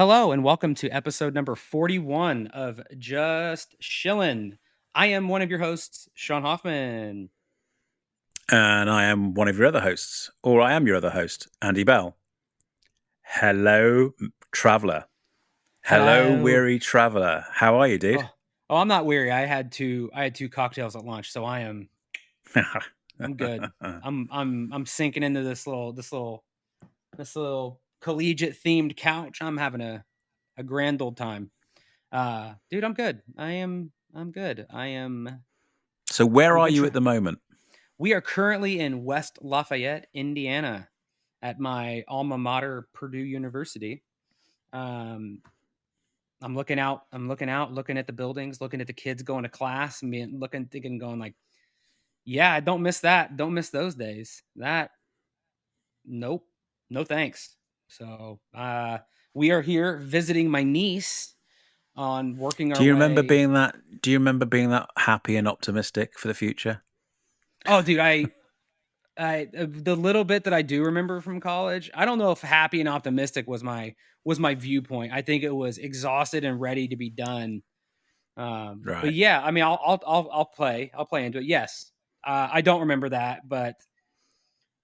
Hello and welcome to episode number 41 of Just Shillin'. I am one of your hosts, Sean Hoffman. And I am one of your other hosts, or I am your other host, Andy Bell. Hello, traveler. Hello, Hello. weary traveler. How are you, dude? I'm not weary. I had two cocktails at lunch, so I'm good. I'm sinking into this little collegiate themed couch. I'm having a grand old time. Dude, I'm good. I'm good. So, where We've are been you at the moment? We are currently in West Lafayette, Indiana, at my alma mater, Purdue University. Um, I'm looking out. Looking at the buildings, looking at the kids going to class, and thinking, going like, "Yeah, I don't miss that. Don't miss those days. Nope, no thanks." So, we are here visiting my niece on working our Do you remember way. being that? Do you remember being that happy and optimistic for the future? Oh, dude, the little bit that I do remember from college, I don't know if happy and optimistic was my viewpoint. I think it was exhausted and ready to be done. But Right. yeah, I mean, I'll play into it. Yes, I don't remember that, but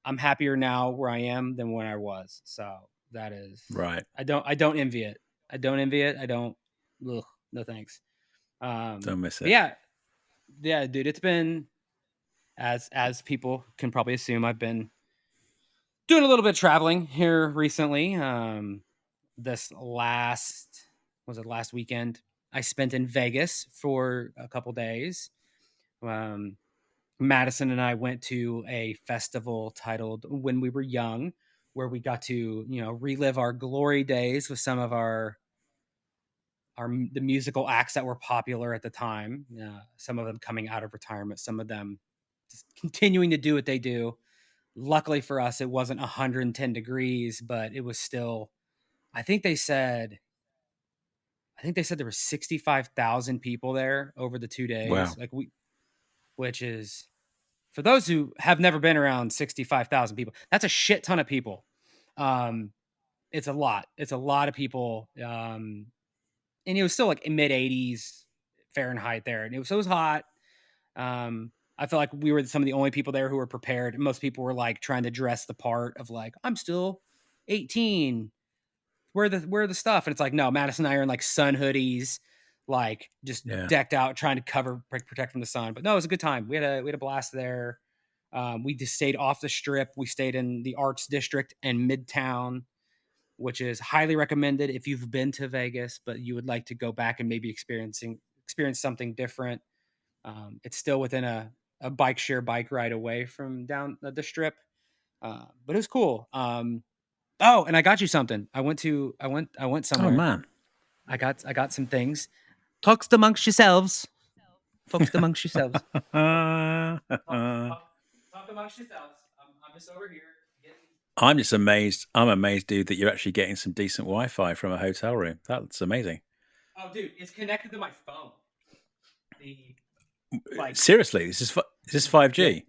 I'm happier now where I am than when I was. So that is, Right. I don't envy it. I don't envy it. I don't. Ugh, no thanks. Don't miss But it. yeah, dude, it's been as people can probably assume, I've been doing a little bit of traveling here recently. This last was it last weekend? I spent in Vegas for a couple days. Um, Madison and I went to a festival titled "When We Were Young," where we got to relive our glory days with some of the musical acts that were popular at the time. Some of them coming out of retirement, some of them just continuing to do what they do. Luckily for us, it wasn't 110 degrees, but it was still. I think they said. I think they said there were 65,000 people there over the 2 days. Wow. Which is, for those who have never been around 65,000 people, that's a shit ton of people. Um, it's a lot. It's a lot of people. And it was still like mid 80s Fahrenheit there, and it was hot. I felt like we were some of the only people there who were prepared. Most people were like trying to dress the part of like, I'm still 18. Where the stuff? And it's like, no, Madison and I are in like sun hoodies, like just Yeah. decked out, trying to protect from the sun. But no, it was a good time. We had a blast there. We just stayed off the strip. We stayed in the Arts District and Midtown, which is highly recommended if you've been to Vegas, but you would like to go back and maybe experience something different. It's still within a bike ride away from down the strip, but it was cool. Oh, and I got you something. I went Oh somewhere. man. I got some things. Talks amongst yourselves. Folks amongst yourselves. Talk amongst yourselves. I'm just over here getting. I'm just amazed. I'm amazed, dude, that you're actually getting some decent Wi-Fi from a hotel room. That's amazing. Oh, dude, it's connected to my phone. The like, Seriously, this is yeah, 5G.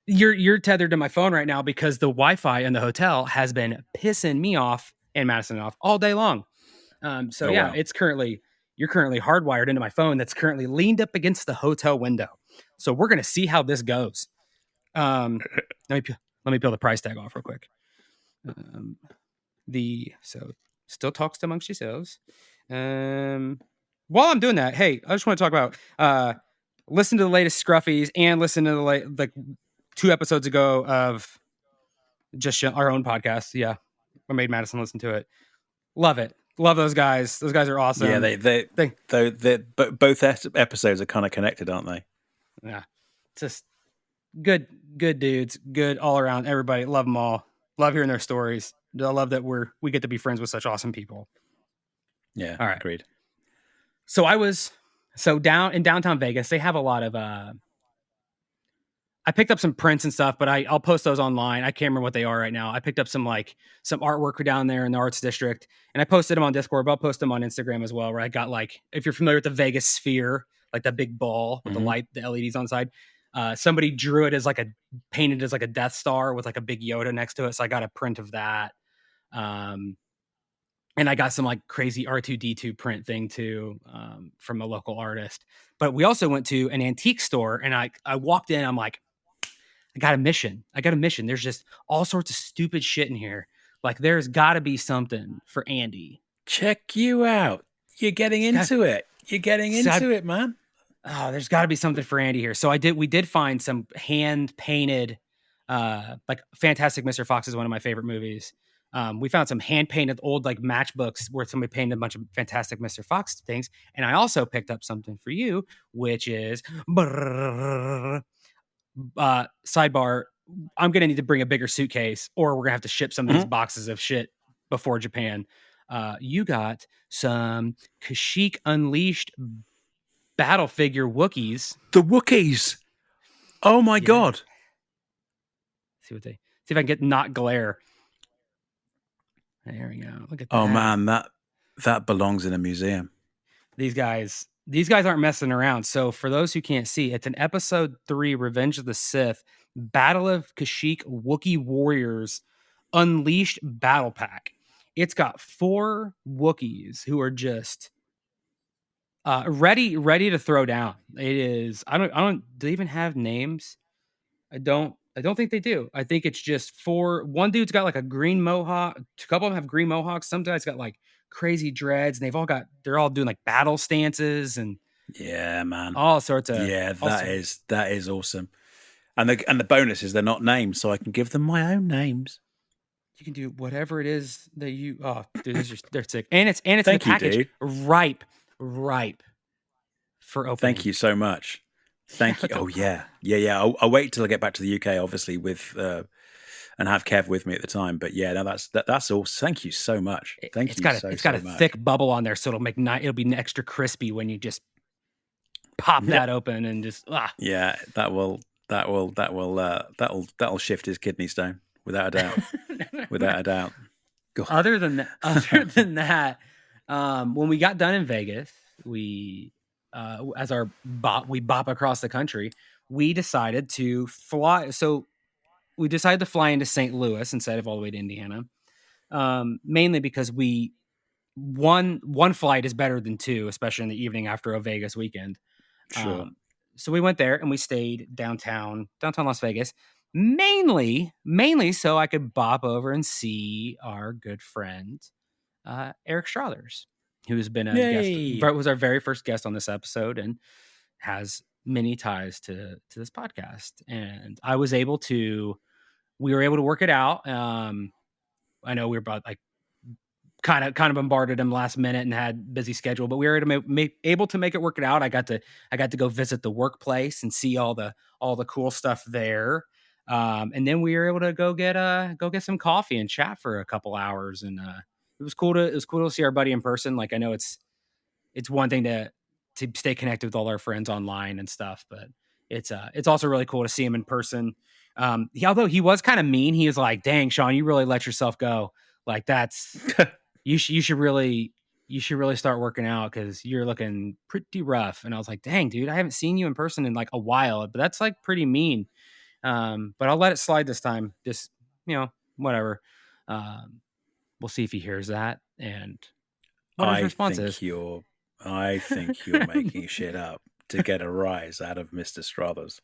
you're tethered to my phone right now because the Wi-Fi in the hotel has been pissing me off and Madison off all day long. So Oh yeah, wow. you're currently hardwired into my phone that's currently leaned up against the hotel window. So we're gonna see how this goes. Um, let me peel the price tag off real quick. Um, so still talks amongst yourselves. While I'm doing that, hey, I just want to talk about listen to the latest Scruffies and listen to the like 2 episodes ago of just our own podcast. Yeah, I made Madison listen to it. Love it. Love those guys. Those guys are Yeah, awesome. both episodes are kind of connected, aren't they? Yeah, just good dudes. Good all around. Everybody love them all. Love hearing their stories. I love that we get to be friends with such awesome people. Yeah, All right. agreed. So down in downtown Vegas, they have a lot of I picked up some prints and stuff, but I'll post those online. I can't remember what they are right now. I picked up some artwork down there in the arts district, and I posted them on Discord, but I'll post them on Instagram as well. Where I got, like, if you're familiar with the Vegas sphere, like that big ball with Hmm. the LEDs on the side, somebody drew it as painted as like a Death Star with like a big Yoda next to it. So I got a print of that. Um, And I got some like crazy R2D2 print thing too, from a local artist. But we also went to an antique store, and I walked in. I'm like, I got a mission. There's just all sorts of stupid shit in here. Like, there's got to be something for Andy. Check you out. You're getting into it. You're getting into it, man. Oh, there's got to be something for Andy here. So we did find some hand painted, like Fantastic Mr. Fox is one of my favorite movies. We found some hand painted old like matchbooks where somebody painted a bunch of Fantastic Mr. Fox things. And I also picked up something for you, which is sidebar. I'm going to need to bring a bigger suitcase, or we're going to have to ship some of these boxes of shit before Japan. You got some Kashyyyk Unleashed battle figure Wookiees. The Wookiees. Oh my God. See if I can get not glare. There we go. Look at that. Oh man, that belongs in a museum. These guys aren't messing around. So for those who can't see, it's an episode 3 Revenge of the Sith Battle of Kashyyyk Wookiee Warriors Unleashed Battle Pack. It's got 4 Wookiees who are just ready to throw down. It is I don't do they even have names? I don't think they do. I think it's just 4. One dude's got like a green mohawk. A couple of them have green mohawks. Some guys got like crazy dreads, and they're all doing like battle stances and yeah, man, all sorts of that is awesome. And the bonus is they're not named, so I can give them my own names. You can do whatever it is that you. Oh, dude, they're sick, and it's in Thank the package, you, dude. ripe for opening. Thank you so much. Thank you. Oh yeah. I'll wait till I get back to the UK, obviously, with and have Kev with me at the time. But yeah, no, that's all. Thank you so much. It's got a thick bubble on there, so it'll be extra crispy when you just pop that open and just. Yeah, that'll shift his kidney stone without a doubt. Without a doubt. God. Other than that, when we got done in Vegas, we bop across the country, we decided to fly. So we decided to fly into St. Louis instead of all the way to Indiana, mainly because one flight is better than 2, especially in the evening after a Vegas weekend. Sure. So we went there and we stayed downtown Las Vegas, mainly so I could bop over and see our good friend, Eric Strothers, who has been a guest, was our very first guest on this episode and has many ties to this podcast. And we were able to work it out. I know we were about like kind of bombarded him last minute and had busy schedule, but we were able to make it work it out. I got to go visit the workplace and see all the cool stuff there. And then we were able to go get some coffee and chat for a couple hours. And it was cool to see our buddy in person. Like, I know it's one thing to stay connected with all our friends online and stuff, but it's also really cool to see him in person. Although he was kind of mean, he was like, "Dang, Sean, you really let yourself go. Like, that's you should really start working out because you're looking pretty rough." And I was like, "Dang, dude, I haven't seen you in person in like a while, but that's like pretty mean." But I'll let it slide this time. Just, whatever. We'll see if he hears that and what his response is. I think you're making shit up to get a rise out of Mr. Strothers.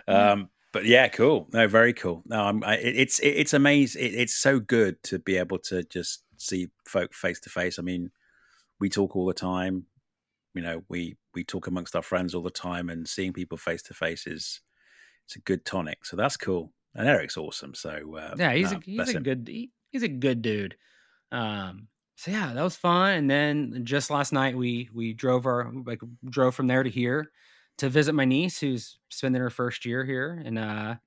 But yeah, cool. No, very cool. No, it's amazing. It's so good to be able to just see folk face to face. I mean, we talk all the time. We talk amongst our friends all the time, and seeing people face to face it's a good tonic. So that's cool. And Eric's awesome. So yeah, he's a good dude. So yeah, that was fun. And then just last night we drove from there to here to visit my niece who's spending her first year here, and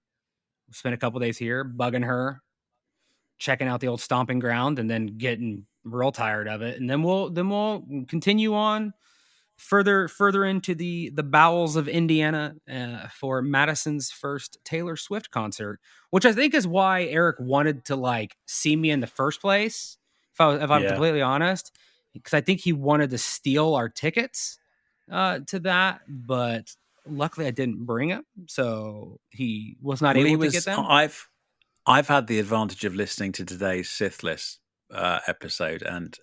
spent a couple days here bugging her, checking out the old stomping ground, and then getting real tired of it. And then we'll continue on further into the bowels of Indiana for Madison's first Taylor Swift concert, which I think is why Eric wanted to like see me in the first place. If I'm completely honest, because I think he wanted to steal our tickets to that, but luckily I didn't bring him, so he was not able to get them. I've had the advantage of listening to today's Sith list episode, and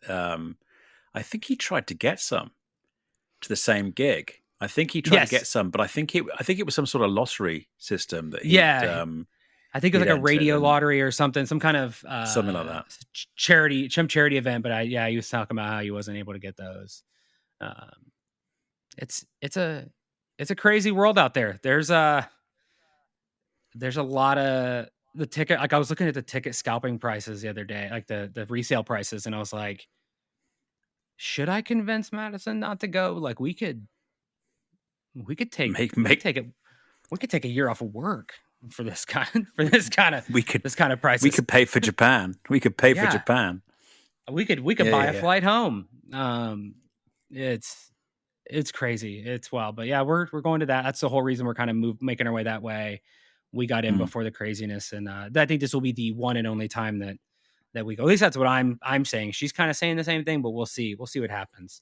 I think he tried to get some to the same gig. I think he tried to get Yes. some, but I think it was some sort of lottery system that Yeah. I think it was he'd like a entered, radio and lottery or something, some kind of something like that. some charity event. But he was talking about how he wasn't able to get those. Um, it's a crazy world out there. There's a lot of the ticket. Like I was looking at the ticket scalping prices the other day, like the resale prices, and I was like, should I convince Madison not to go? Like we could take Make we could make take it we could take a year off of work for this kind of we could we prices. could pay for Japan. We could pay for Yeah, Japan. we could Yeah, buy yeah, a yeah. flight home. It's crazy. It's wild. But yeah, we're going to that. That's the whole reason we're kind of making our way that way. We got in Mm, before the craziness, and I think this will be the one and only time that we go. At least that's what I'm saying. She's kind of saying the same thing, but we'll see. We'll see what happens.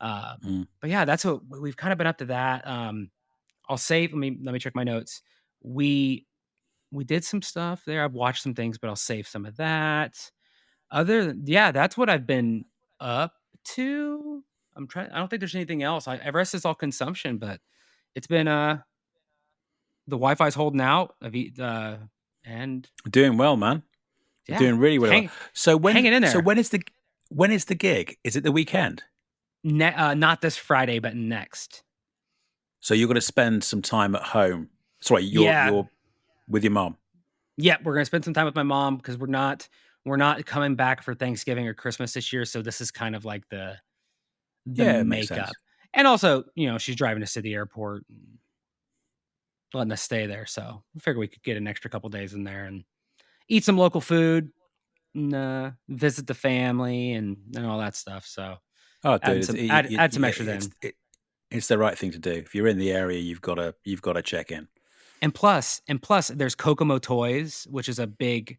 mm. But yeah, that's what we've kind of been up to that. I'll save. Let me check my notes. We we did some stuff there. I've watched some things, but I'll save some of that. Yeah, that's what I've been up to. I don't think there's anything else. Everest is all consumption, but it's been the Wi-Fi's holding out. And Doing well, man. yeah, Doing really, really well. So hanging in there. when is the gig? Is it the weekend? Not this Friday, but next. So you're going to spend some time at home. Sorry, Yeah, you're with your mom. yeah, we're gonna spend some time with my mom because we're not coming back for Thanksgiving or Christmas this year. So this is kind of like the Yeah, it makes sense. makeup. And also, she's driving us to the airport and letting us stay there. So we figured we could get an extra couple days in there and eat some local food and visit the family and all that stuff. So Oh, add dude, some add some extra it's then. it's the right thing to do. If you're in the area, you've got to check in. And plus, there's Kokomo Toys, which is a big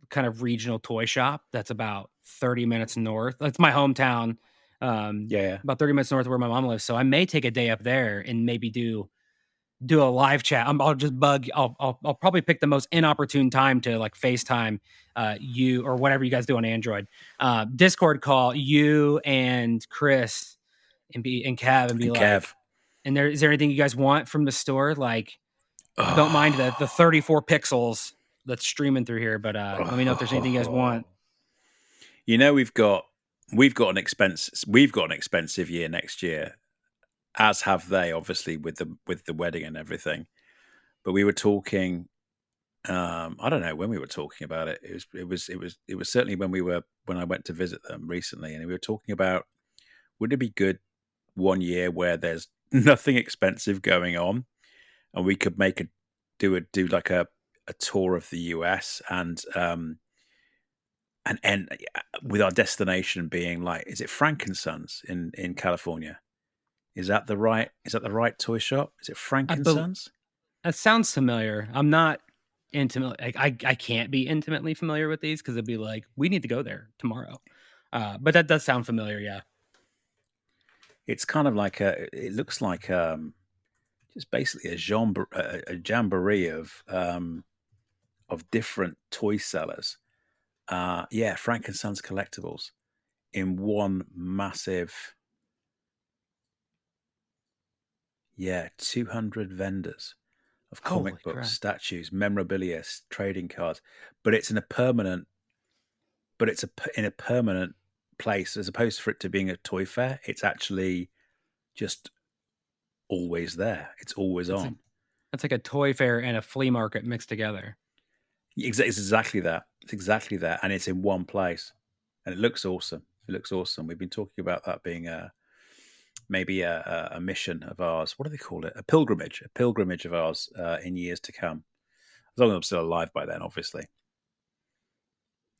kind of regional toy shop that's about 30 minutes north. That's my hometown. Yeah, yeah. About 30 minutes north of where my mom lives. So I may take a day up there and maybe do a live chat. I'll just bug. I'll probably pick the most inopportune time to like FaceTime you or whatever you guys do on Android. Discord call you and Chris and Cav and be And like, Kev. and is there anything you guys want from the store? Like, I don't mind the Oh, 34 pixels that's streaming through here, but let me know if there's anything you guys want. oh. You know we've got an expensive year next year, as have they, obviously, with the wedding and everything. But we were talking. I don't know when we were talking about it. It was certainly when I went to visit them recently, and we were talking about, would it be good one year where there's nothing expensive going on, and we could do like a tour of the US, and end with our destination being like, is it Frankensons in California? Is that the right toy shop? Is it I bel Frankensons? That sounds familiar. I'm not intimate. Like, I can't be intimately familiar with these because it'd be like we need to go there tomorrow. But that does sound familiar. Yeah. It's kind of like it looks like just basically a jamboree of different toy sellers. Yeah, Frankensons collectibles in one massive, yeah, 200 vendors of Holy comic books, crap! statues, memorabilia, trading cards, but it's in a permanent, but it's in a permanent place as opposed for it to being a toy fair. It's actually just always there. It's always That's like on. that's like a toy fair and a flea market mixed together. It's exactly that. It's exactly that, and it's in one place, and it looks awesome. It looks awesome. We've been talking about that being maybe a mission of ours. What do they call it? A pilgrimage of ours in years to come. As long as I'm still alive by then, obviously.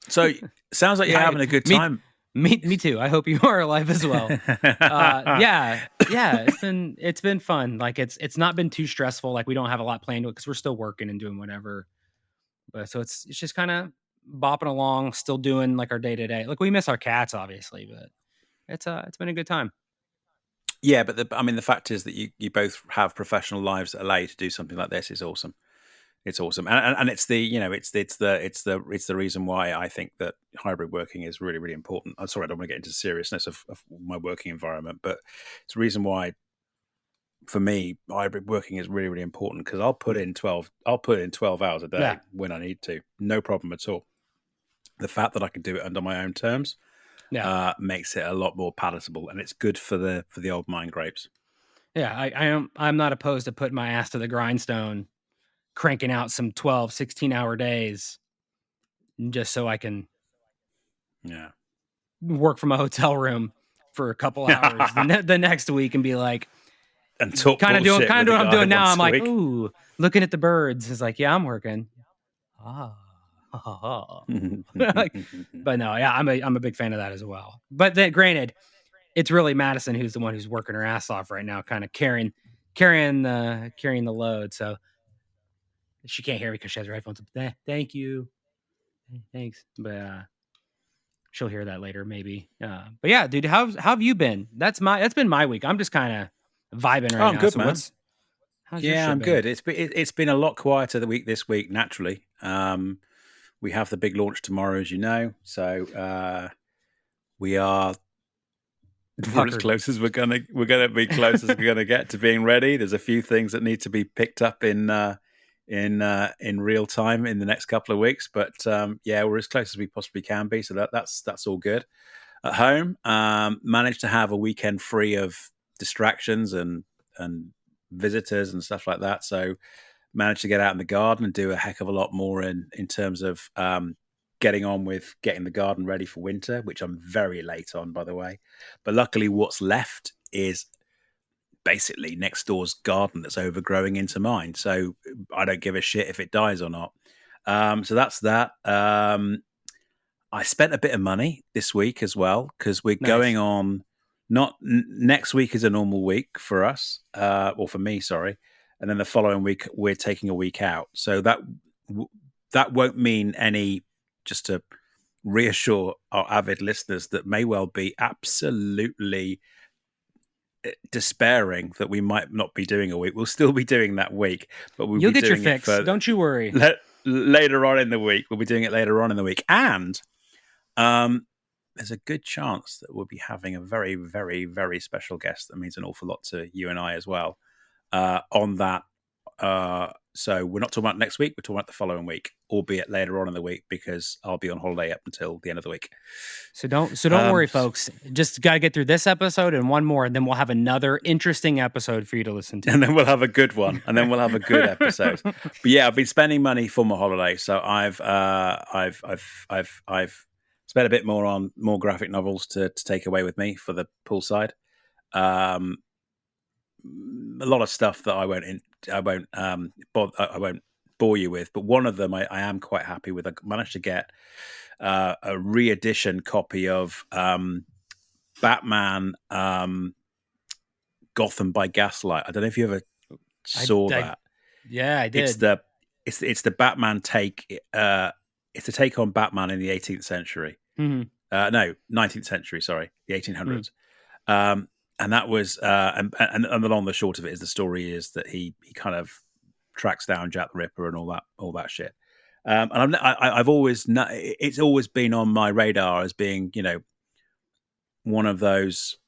So sounds like you're Yeah, having a good me, time. me too. I hope you are alive as well. Yeah, yeah. It's been fun. Like it's not been too stressful. Like we don't have a lot planned because we're still working and doing whatever. But so it's just kind of bopping along, still doing like our day to day. Like we miss our cats, obviously, but it's been a good time. Yeah, but I mean, the fact is that you both have professional lives that allow you to do something like this is awesome. It's awesome, and it's the reason why I think that hybrid working is really, really important. I'm sorry, I don't want to get into the seriousness of my working environment, but it's the reason why for me hybrid working is really, really important, because I'll put in 12 hours a day Yeah. when I need to, no problem at all. The fact that I can do it under my own terms Yeah. makes it a lot more palatable, and it's good for the old mind grapes. Yeah. I'm not opposed to putting my ass to the grindstone, cranking out some 12, 16-hour days just so I can Yeah. work from a hotel room for a couple hours the next week and be like, And talk kind of doing bullshit with the what I'm guy doing now. once I'm a like, week. ooh, looking at the birds. It's like, yeah, I'm working. Ah. Like, but no, yeah, I'm a big fan of that as well. But then granted, it's really Madison who's the one who's working her ass off right now, kind of carrying the load. So she can't hear me because she has her headphones. Thank you. Thanks. But she'll hear that later, maybe. But yeah, dude, how have you been? That's been my week. I'm just kind of vibing Oh, right I'm now. good, So man. how's your Yeah, shit I'm been? good. It's been a lot quieter this week naturally. We have the big launch tomorrow, as you know. So we are we're as Puckered. close as we're gonna be close as we're gonna get to being ready. There's a few things that need to be picked up in real time in the next couple of weeks, but yeah, we're as close as we possibly can be. So that's all good. At home, managed to have a weekend free of distractions and visitors and stuff like that. So managed to get out in the garden and do a heck of a lot more in terms of getting on with getting the garden ready for winter, which I'm very late on, by the way. But luckily, what's left is basically next door's garden that's overgrowing into mine. So I don't give a shit if it dies or not. So that's that. I spent a bit of money this week as well, because we're Nice. going on. Not next week is a normal week for us, or for me, sorry, and then the following week we're taking a week out. So that won't mean any. Just to reassure our avid listeners that may well be absolutely despairing that we might not be doing a week. We'll still be doing that week, but we'll You'll be get your doing it fix. for Don't you worry. later on in the week. We'll be doing it later on in the week, and there's a good chance that we'll be having a very, very, very special guest that means an awful lot to you and I as well on that. So we're not talking about next week, we're talking about the following week, albeit later on in the week, because I'll be on holiday up until the end of the week. So don't worry, folks. Just got to get through this episode and one more, and then we'll have another interesting episode for you to listen to. And then we'll have a good one, and then we'll have a good episode. But yeah, I've been spending money for my holiday, so I've spent a bit more on more graphic novels to take away with me for the poolside. A lot of stuff that I won't bore you with, but one of them I am quite happy with. I managed to get a re-edition copy of Batman Gotham by Gaslight. I don't know if you ever saw that. Yeah, I did. It's the Batman take. It's a take on Batman in the 18th century. Mm-hmm. No, 19th century. Sorry, the 1800s. And that was and the long and the short of it is the story is that he kind of tracks down Jack the Ripper and all that shit. And I've always it's always been on my radar as being, you know, one of those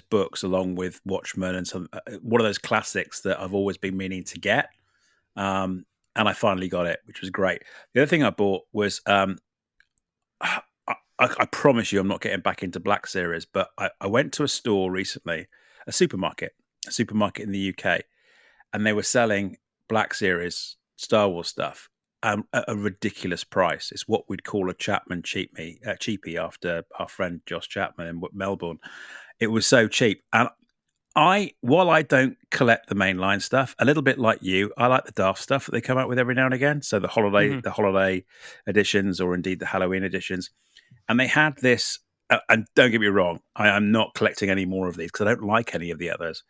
books along with Watchmen and some one of those classics that I've always been meaning to get. And I finally got it, which was great. The other thing I bought was I promise you I'm not getting back into Black Series, but I went to a store recently, a supermarket in the UK, and they were selling Black Series Star Wars stuff at a ridiculous price. It's what we'd call a Chapman cheapie after our friend Josh Chapman in Melbourne. It was so cheap. And while I don't collect the mainline stuff, a little bit like you, I like the daft stuff that they come out with every now and again. So the holiday editions, or indeed the Halloween editions. And they had this, and don't get me wrong, I am not collecting any more of these because I don't like any of the others.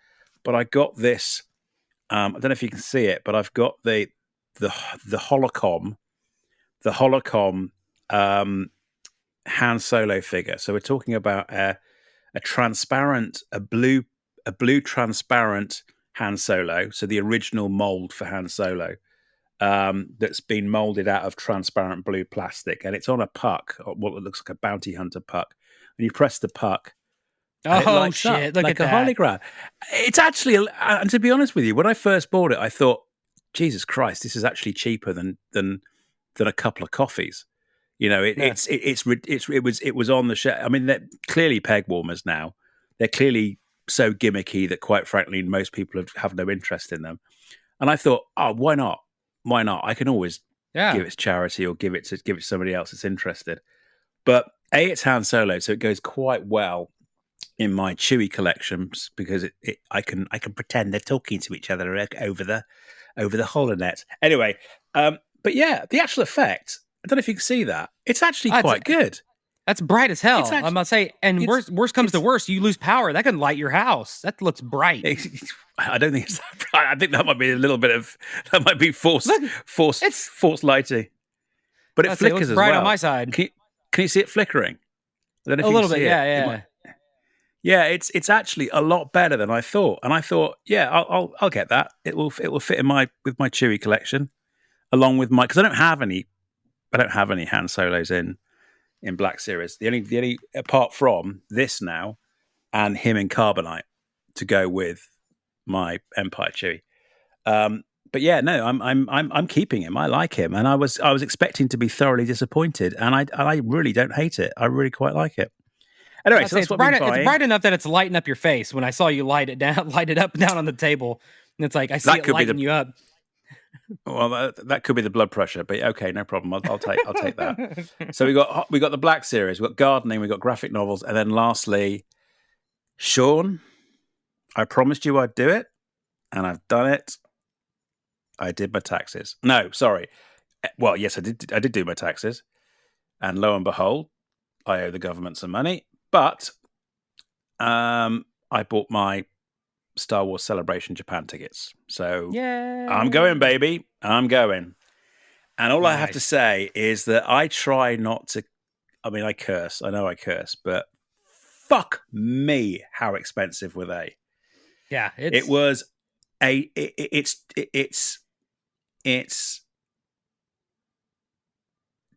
But I got this. I don't know if you can see it, but I've got the holocom Han Solo figure. So we're talking about a blue transparent Han Solo. So the original mold for Han Solo, that's been molded out of transparent blue plastic, and it's on a puck, or what looks like a bounty hunter puck. And you press the puck, and it Oh lights up shit! Look like at a that. hologram. It's actually, and to be honest with you, when I first bought it, I thought, Jesus Christ, this is actually cheaper than a couple of coffees. You know, Yeah. it was on the shelf. I mean, they're clearly peg warmers now. They're clearly so gimmicky that, quite frankly, most people have no interest in them. And I thought, oh, why not? Why not? I can always Yeah. give it to charity or give it to somebody else that's interested. But it's Han Solo, so it goes quite well in my Chewie collections because I can pretend they're talking to each other over the holonet. Anyway, but yeah, the actual effect. I don't know if you can see that. It's actually That's quite good. that's bright as It's hell. I'm actually about to say, and it's worst comes to it's. worst, you lose power. That can light your house. That looks bright. I don't think it's that bright. I think that might be a little bit of that might be Look, it's forced lighting, but it I'd say it looks flickers as bright on my well. side. Can you see it flickering? I don't know A if you can little bit, see it. yeah, It might. yeah. Yeah, it's actually a lot better than I thought, and I thought, yeah, I'll get that. It will fit in with my Chewy collection, along with my, because I don't have any Han Solos in Black Series. The only apart from this now and him in Carbonite to go with my Empire Chewy. But yeah, no, I'm keeping him. I like him, and I was expecting to be thoroughly disappointed, and I really don't hate it. I really quite like it. Anyway, I'd so say that's what I've been it's buying. bright enough that it's lighting up your face. When I saw you light it down, light it up down on the table, and it's like I see That it could be lighting you up. well, that could be the blood pressure, but okay, no problem. I'll take that. So we got the Black Series, we got gardening, we got graphic novels, and then lastly, Sean, I promised you I'd do it, and I've done it. I did my taxes. No, sorry. Well, yes, I did. I did do my taxes, and lo and behold, I owe the government some money. But I bought my Star Wars Celebration Japan tickets, so I'm going, Yay! baby. I'm going. And all I have to Nice. say is that I try not to. I mean, I curse. I know I curse, but fuck me, how expensive were they? Yeah, It it's was it's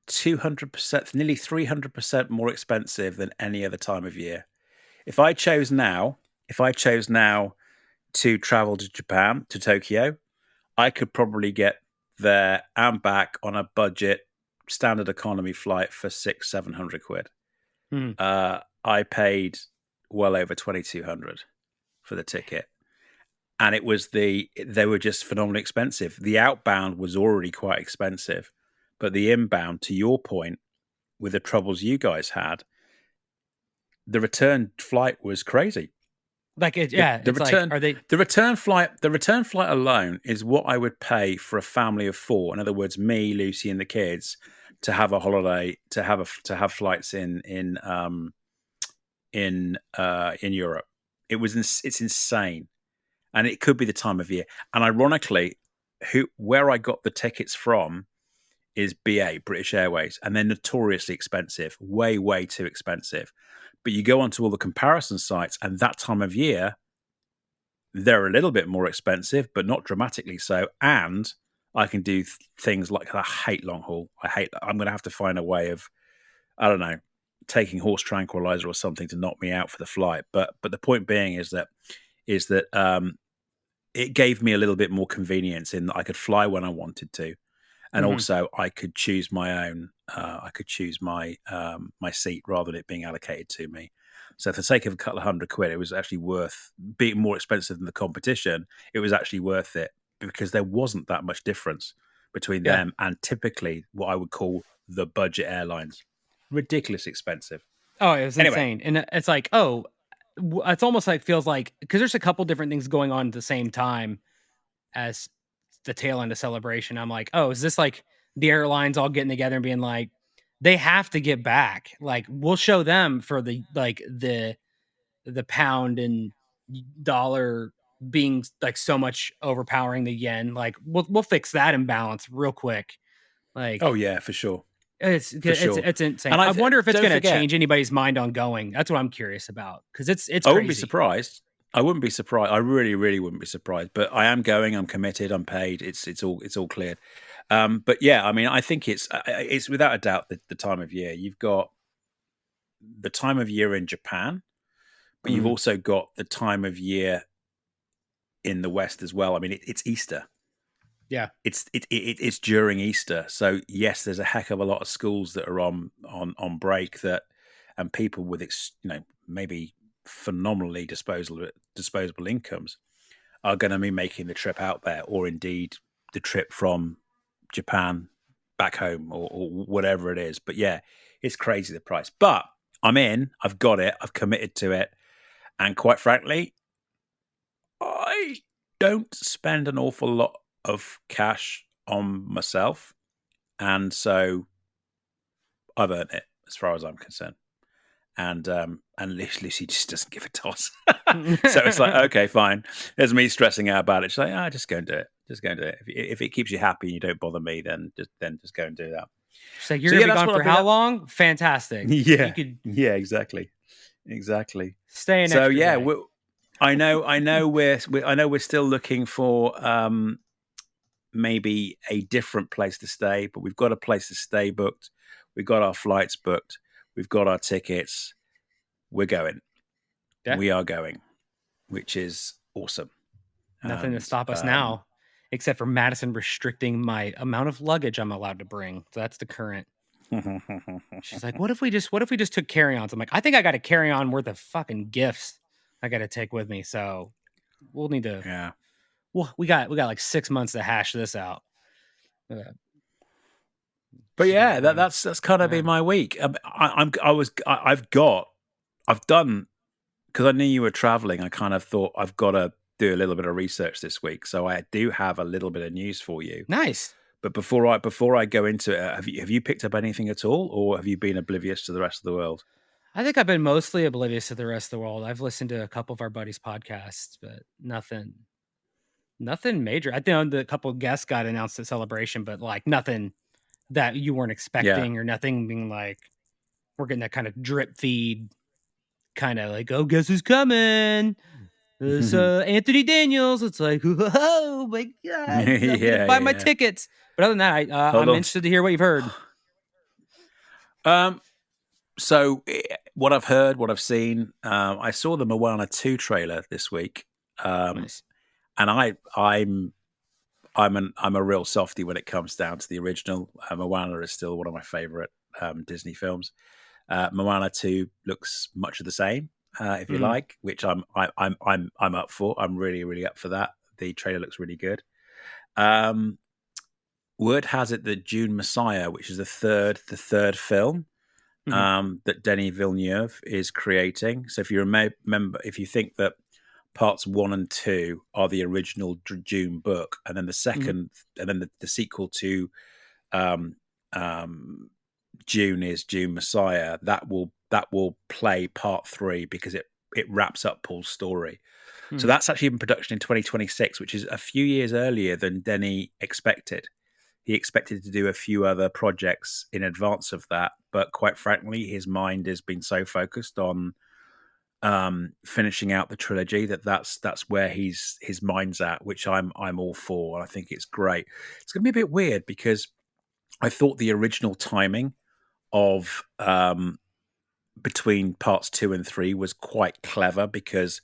200%, nearly 300% more expensive than any other time of year. If I chose now, to travel to Japan, to Tokyo, I could probably get there and back on a budget standard economy flight for 600-700 quid. hmm. I paid well over 2,200 for the ticket, and they were just phenomenally expensive. The outbound was already quite expensive, but the inbound, to your point, with the troubles you guys had, the return flight was crazy. Like it. The, Yeah, the it's like return are they? the return flight alone is what I would pay for a family of four. In other words, me, Lucy, and the kids to have a holiday, to have flights in Europe. It's insane, and it could be the time of year. And ironically, where I got the tickets from is BA, British Airways, and they're notoriously expensive, way too expensive. But you go onto all the comparison sites, and that time of year, they're a little bit more expensive, but not dramatically so. And I can do things like, I hate long haul. I'm going to have to find a way of, I don't know, taking horse tranquilizer or something to knock me out for the flight. But the point being is that it gave me a little bit more convenience in that I could fly when I wanted to, and Mhm. also I could choose my own. I could choose my seat rather than it being allocated to me. So, for the sake of a couple of £100, it was actually worth being more expensive than the competition. It was actually worth it because there wasn't that much difference between Yeah. them and typically what I would call the budget airlines. Ridiculous expensive. Oh, it was Anyway, insane, and it's like, oh, it's almost like feels like because there's a couple different things going on at the same time as the tail end of Celebration. I'm like, oh, is this like the airlines all getting together and being like, they have to get back. Like, we'll show them for the pound and dollar being like so much overpowering the yen. Like, we'll fix that imbalance real quick. oh Like, yeah, for sure, for it's sure. it's insane. And I wonder if it's don't gonna forget, change anybody's mind on going. That's what I'm curious about because it's I wouldn't be crazy. surprised. I wouldn't be surprised. I really, really wouldn't be surprised. But I am going. I'm committed. I'm paid. It's all cleared. But yeah, I mean, I think it's without a doubt the time of year. You've got the time of year in Japan, but you've Mhm. also got the time of year in the West as well. I mean, it's Easter. Yeah. It's during Easter, so yes, there's a heck of a lot of schools that are on break that, and people with maybe phenomenally disposable incomes are going to be making the trip out there, or indeed the trip from Japan back home, or whatever it is. But yeah, it's crazy the price. But I'm in. I've got it. I've committed to it, and quite frankly, I don't spend an awful lot of cash on myself, and so I've earned it as far as I'm concerned. And Lucy just doesn't give a toss. So it's like, okay, fine. There's me stressing out about it. She's like, just go and do it. Just go and do it. If it keeps you happy and you don't bother me, then just go and do that. She's like, "You're So gonna yeah, be that's gone what for I've been how up. long? Fantastic. You Yeah, could yeah, exactly. stay an So extra yeah, day." I know we're still looking for maybe a different place to stay, but we've got a place to stay booked. We've got our flights booked. We've got our tickets. We're going. Yeah. We are going, which is awesome. Nothing to And stop us now, except for Madison restricting my amount of luggage I'm allowed to bring. So that's the current. She's like, what if we just took carry-ons? I'm like, I think I got a carry-on worth of fucking gifts I gotta take with me. So we'll need to yeah. well, we got like 6 months to hash this out. But She's yeah, like, man. that's kind of been Yeah. my week. I've done, because I knew you were traveling. I kind of thought I've got to do a little bit of research this week, so I do have a little bit of news for you. Nice. But before I go into it, have you picked up anything at all, or have you been oblivious to the rest of the world? I think I've been mostly oblivious to the rest of the world. I've listened to a couple of our buddies' podcasts, but nothing major. I think the couple of guests got announced at Celebration, but like nothing that you weren't Yeah. expecting or nothing being like we're getting that kind of drip feed kind of like, oh, guess who's coming? It's Anthony Daniels. It's like, oh my god, I'm gonna Yeah, buy my yeah. tickets. But other than that, Hold I'm on. interested to hear what you've heard. Um. So what I've heard, what I've seen, I saw the Moana 2 trailer this week, um, Nice. and I'm a real softie when it comes down to the original. Moana is still one of my favorite Disney films. Moana 2 looks much of the same, if you Mm, like, which I'm up for. I'm really up for that. The trailer looks really good. Um, Word has it that June Messiah, which is the third film mhm, that Denis Villeneuve is creating. So if you remember, if you think that parts 1 and 2 are the original Dune book, and then the mhm, second, and then the sequel to um, um, June is June Messiah. That will play part 3 because it wraps up Paul's story. So mhm. that's actually in production in 2026, which is a few years earlier than Denny expected. He expected to do a few other projects in advance of that, but quite frankly, his mind has been so focused on finishing out the trilogy that's where his mind's at, which I'm all for. I think it's great. It's going to be a bit weird because I thought the original timing of between parts 2 and 3 was quite clever because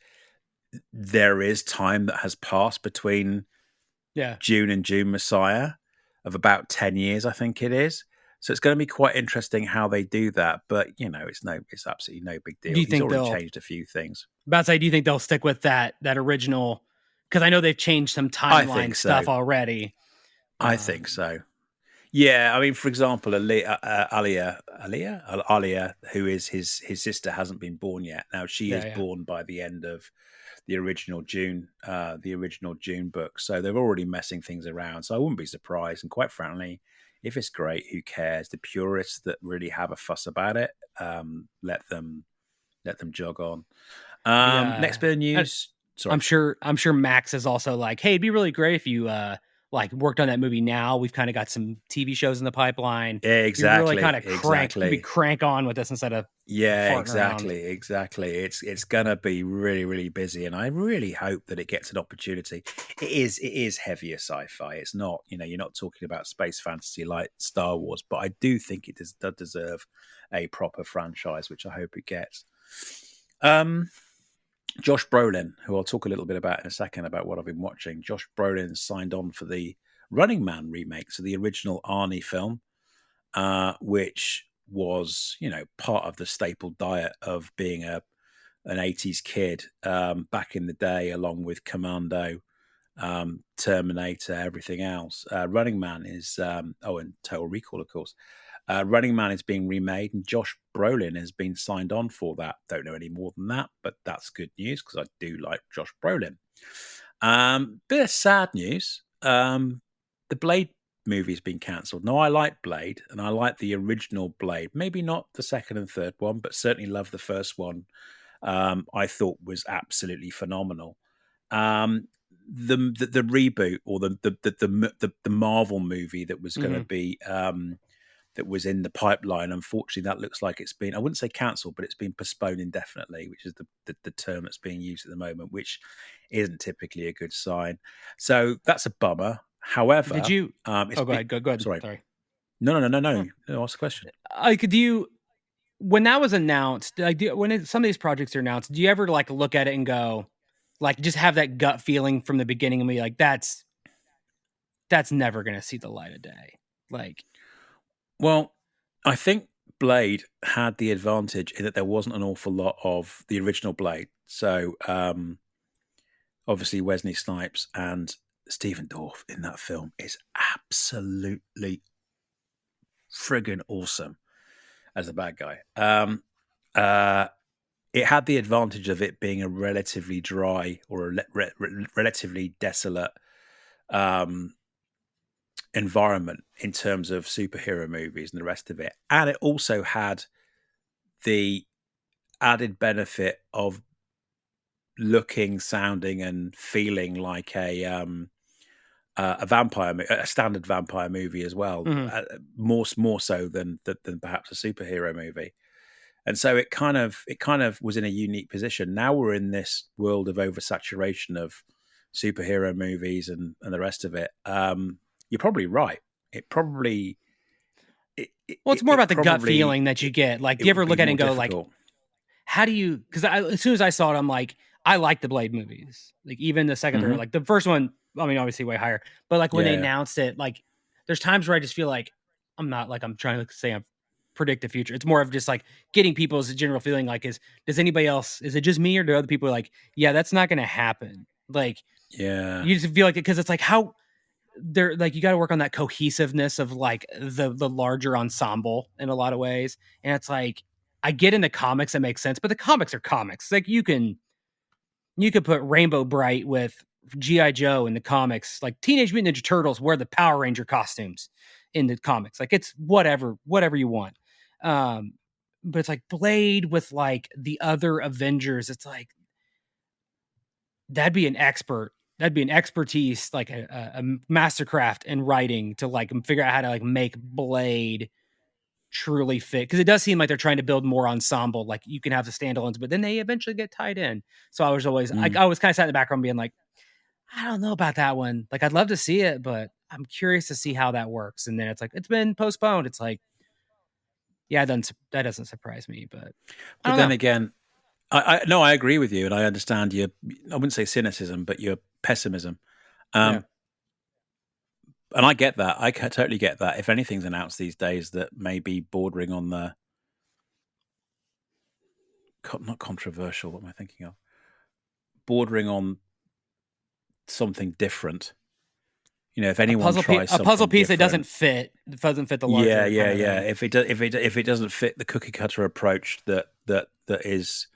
there is time that has passed between Yeah. June and June Messiah of about 10 years, I think it is. So it's going to be quite interesting how they do that. But, it's absolutely no big Do deal. you He's think already they'll changed a few things. about to say, do you think they'll stick with that original? Because I know they've changed some I timeline think so. stuff already. I think Um, so. Yeah, I mean, for example, Alia, who is his sister, hasn't been born yet. Now she yeah, is yeah. born by the end of the original June book. So they're already messing things around. So I wouldn't be surprised. And quite frankly, if it's great, who cares? The purists that really have a fuss about it, let them jog on. The Next bit of I- news. I'm Sorry. sure I'm sure Max is also like, hey, it'd be really great if you like worked on that movie now. We've kind of got some TV shows in the pipeline. Yeah, You're really kind exactly, of exactly. crank on with this instead of Yeah, farting around. exactly. It's gonna be really, really busy, and I really hope that it gets an opportunity. It is heavier sci-fi. It's not, you're not talking about space fantasy like Star Wars, but I do think it does deserve a proper franchise, which I hope it gets. Josh Brolin, who I'll talk a little bit about in a second about what I've been watching. Josh Brolin signed on for the Running Man remake, so the original Arnie film, which was, part of the staple diet of being an 80s kid back in the day, along with Commando, Terminator, everything else. Running Man is, and Total Recall, of course. Running Man is being remade, and Josh Brolin has been signed on for that. Don't know any more than that, but that's good news because I do like Josh Brolin. Bit of sad news. The Blade movie's been cancelled. Now, I like Blade, and I like the original Blade. Maybe not the second and third one, but certainly love the first one. I thought was absolutely phenomenal. The reboot, or the Marvel movie that was going to be that was in the pipeline, unfortunately, that looks like it's been, I wouldn't say cancelled, but it's been postponed indefinitely, which is the term that's being used at the moment, which isn't typically a good sign. So that's a bummer. However, Did you? Go ahead. Go ahead. Sorry. Sorry. No. Oh. Ask the question. Do you? When that was announced, when some of these projects are announced, do you ever like look at it and go, like, just have that gut feeling from the beginning and be like, that's never going to see the light of day? Like, well, I think Blade had the advantage in that there wasn't an awful lot of the original Blade. So, obviously, Wesley Snipes and Stephen Dorff in that film is absolutely friggin' awesome as a bad guy. It had the advantage of it being a relatively dry or a relatively desolate environment in terms of superhero movies and the rest of it. And it also had the added benefit of looking, sounding, and feeling like a standard vampire movie as well, more so than perhaps a superhero movie. And so it kind of was in a unique position. Now we're in this world of oversaturation of superhero movies and the rest of it. You're probably right. It's more about the gut feeling that you get. Like, do you ever look at it and go, difficult. like, how do you? Because as soon as I saw it, I'm like, I like the Blade movies. Like, even the second, third, like the first one. I mean, obviously way higher. But like when they announced it, like, there's times where I just feel like I'm not like I'm trying to say I'm predict the future. It's more of just like getting people's general feeling. Like, does anybody else? Is it just me, or do other people like, yeah, that's not going to happen? Like, you just feel like it because it's like how. They're like, you got to work on that cohesiveness of like the larger ensemble in a lot of ways. And it's like, I get in the comics, that makes sense, but the comics are comics. Like you could put Rainbow Bright with G.I. Joe in the comics, like Teenage Mutant Ninja Turtles wear the Power Ranger costumes in the comics. Like it's whatever you want. But it's like Blade with like the other Avengers. It's like, that'd be an expertise, like a mastercraft in writing to like figure out how to like make Blade truly fit. Because it does seem like they're trying to build more ensemble. Like you can have the standalones, but then they eventually get tied in. So I was always, I was kind of sat in the background being like, I don't know about that one. Like I'd love to see it, but I'm curious to see how that works. And then it's like, it's been postponed. It's like, yeah, that doesn't surprise me, but then again, I agree with you, and I understand your, I wouldn't say cynicism, but your pessimism. And I get that. I totally get that. If anything's announced these days that may be bordering on the not controversial, what am I thinking of? Bordering on something different. If anyone tries a puzzle piece that doesn't fit the larger. Yeah. If it doesn't fit the cookie cutter approach that is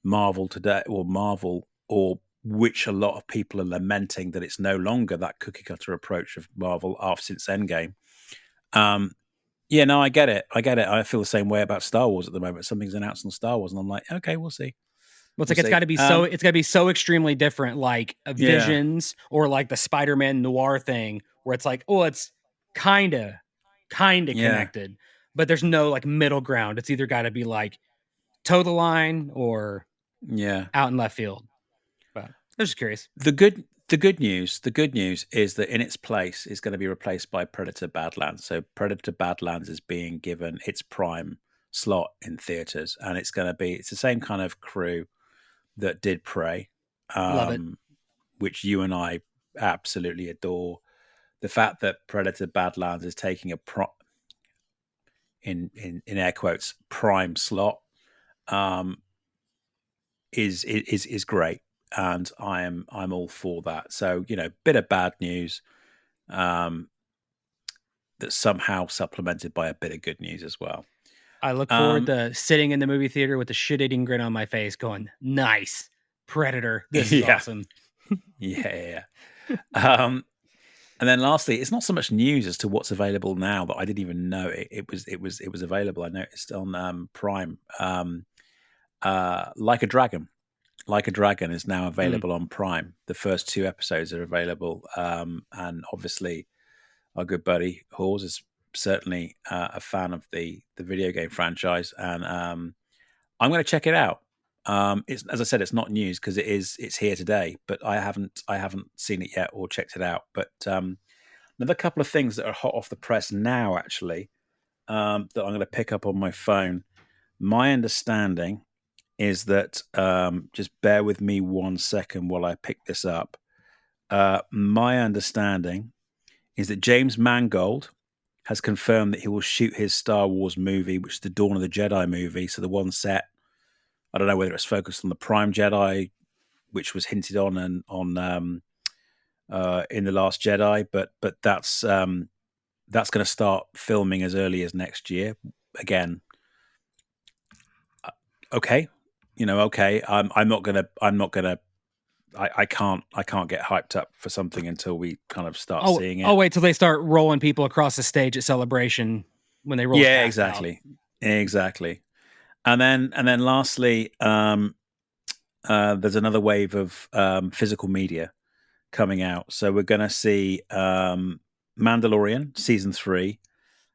Marvel today, or which a lot of people are lamenting that it's no longer that cookie cutter approach of Marvel since Endgame. I get it. I feel the same way about Star Wars at the moment. Something's announced on Star Wars, and I'm like, okay, we'll see. Well, it's We'll like see. it's gotta be so extremely different, like Yeah, Visions or like the Spider-Man noir thing, where it's like, oh, it's kinda yeah, connected, but there's no like middle ground. It's either got to be like toe the line or yeah. out in left field. But I was just curious. The good news is that in its place is going to be replaced by Predator Badlands. So Predator Badlands is being given its prime slot in theaters, and it's the same kind of crew that did Prey, Love it. um, which you and I absolutely adore. The fact that Predator Badlands is taking a in air quotes prime slot um, is great, and I'm all for that. So bit of bad news um, that's somehow supplemented by a bit of good news as well. I look forward Um, to sitting in the movie theater with a shit-eating grin on my face, going, "Nice, Predator. This is yeah, awesome." yeah. Um, and then lastly, it's not so much news as to what's available now that I didn't even know it was available. I noticed on Prime. Like a Dragon. Like a Dragon is now Mm. available on Prime. The first two episodes are available, and obviously, our good buddy Hawes is certainly a fan of the video game franchise, and I'm going to check it out. It's, as I said, it's not news because it's here today, but I haven't seen it yet or checked it out. But another couple of things that are hot off the press now, actually, that I'm going to pick up on my phone. My understanding is that just bear with me 1 second while I pick this up. My understanding is that James Mangold has confirmed that he will shoot his Star Wars movie, which is the Dawn of the Jedi movie. So the one set, I don't know whether it's focused on the Prime Jedi, which was hinted on and on in the Last Jedi, but that's going to start filming as early as next year. Again, okay, okay. I can't get hyped up for something until we kind of start Oh, seeing I'll it. wait till they start rolling people across the stage at Celebration when they roll the Yeah, cast out. exactly. And then lastly, there's another wave of physical media coming out. So we're going to see Mandalorian season 3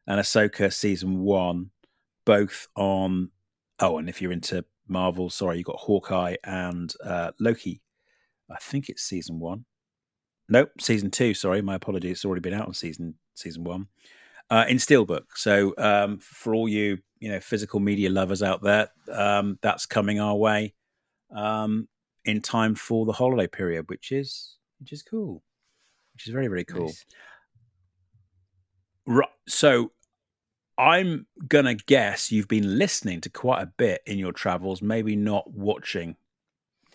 and Ahsoka season 1, both on. Oh, and if you're into Marvel, sorry, you got Hawkeye and Loki. I think it's season 1. Nope, season 2. Sorry, my apologies. It's already been out on season 1 in Steelbook. So for all physical media lovers out there, that's coming our way in time for the holiday period, which is cool, which is very very cool. Nice. Right, so I'm gonna guess you've been listening to quite a bit in your travels, maybe not watching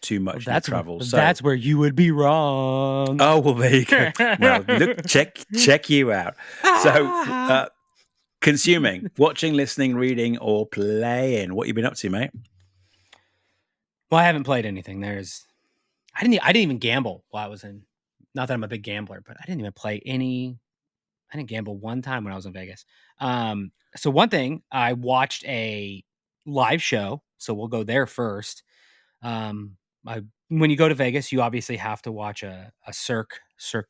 too Well, much in your travels. So, that's where you would be wrong. oh well, there you go. Well, look, check you out. So, consuming, watching, listening, reading, or playing. What you been up to, mate? Well, I haven't played anything. I didn't even gamble while I was in. Not that I'm a big gambler, but I didn't even play any. I didn't gamble one time when I was in Vegas. So one thing, I watched a live show. So we'll go there first. Um, when you go to Vegas, you obviously have to watch a Cirque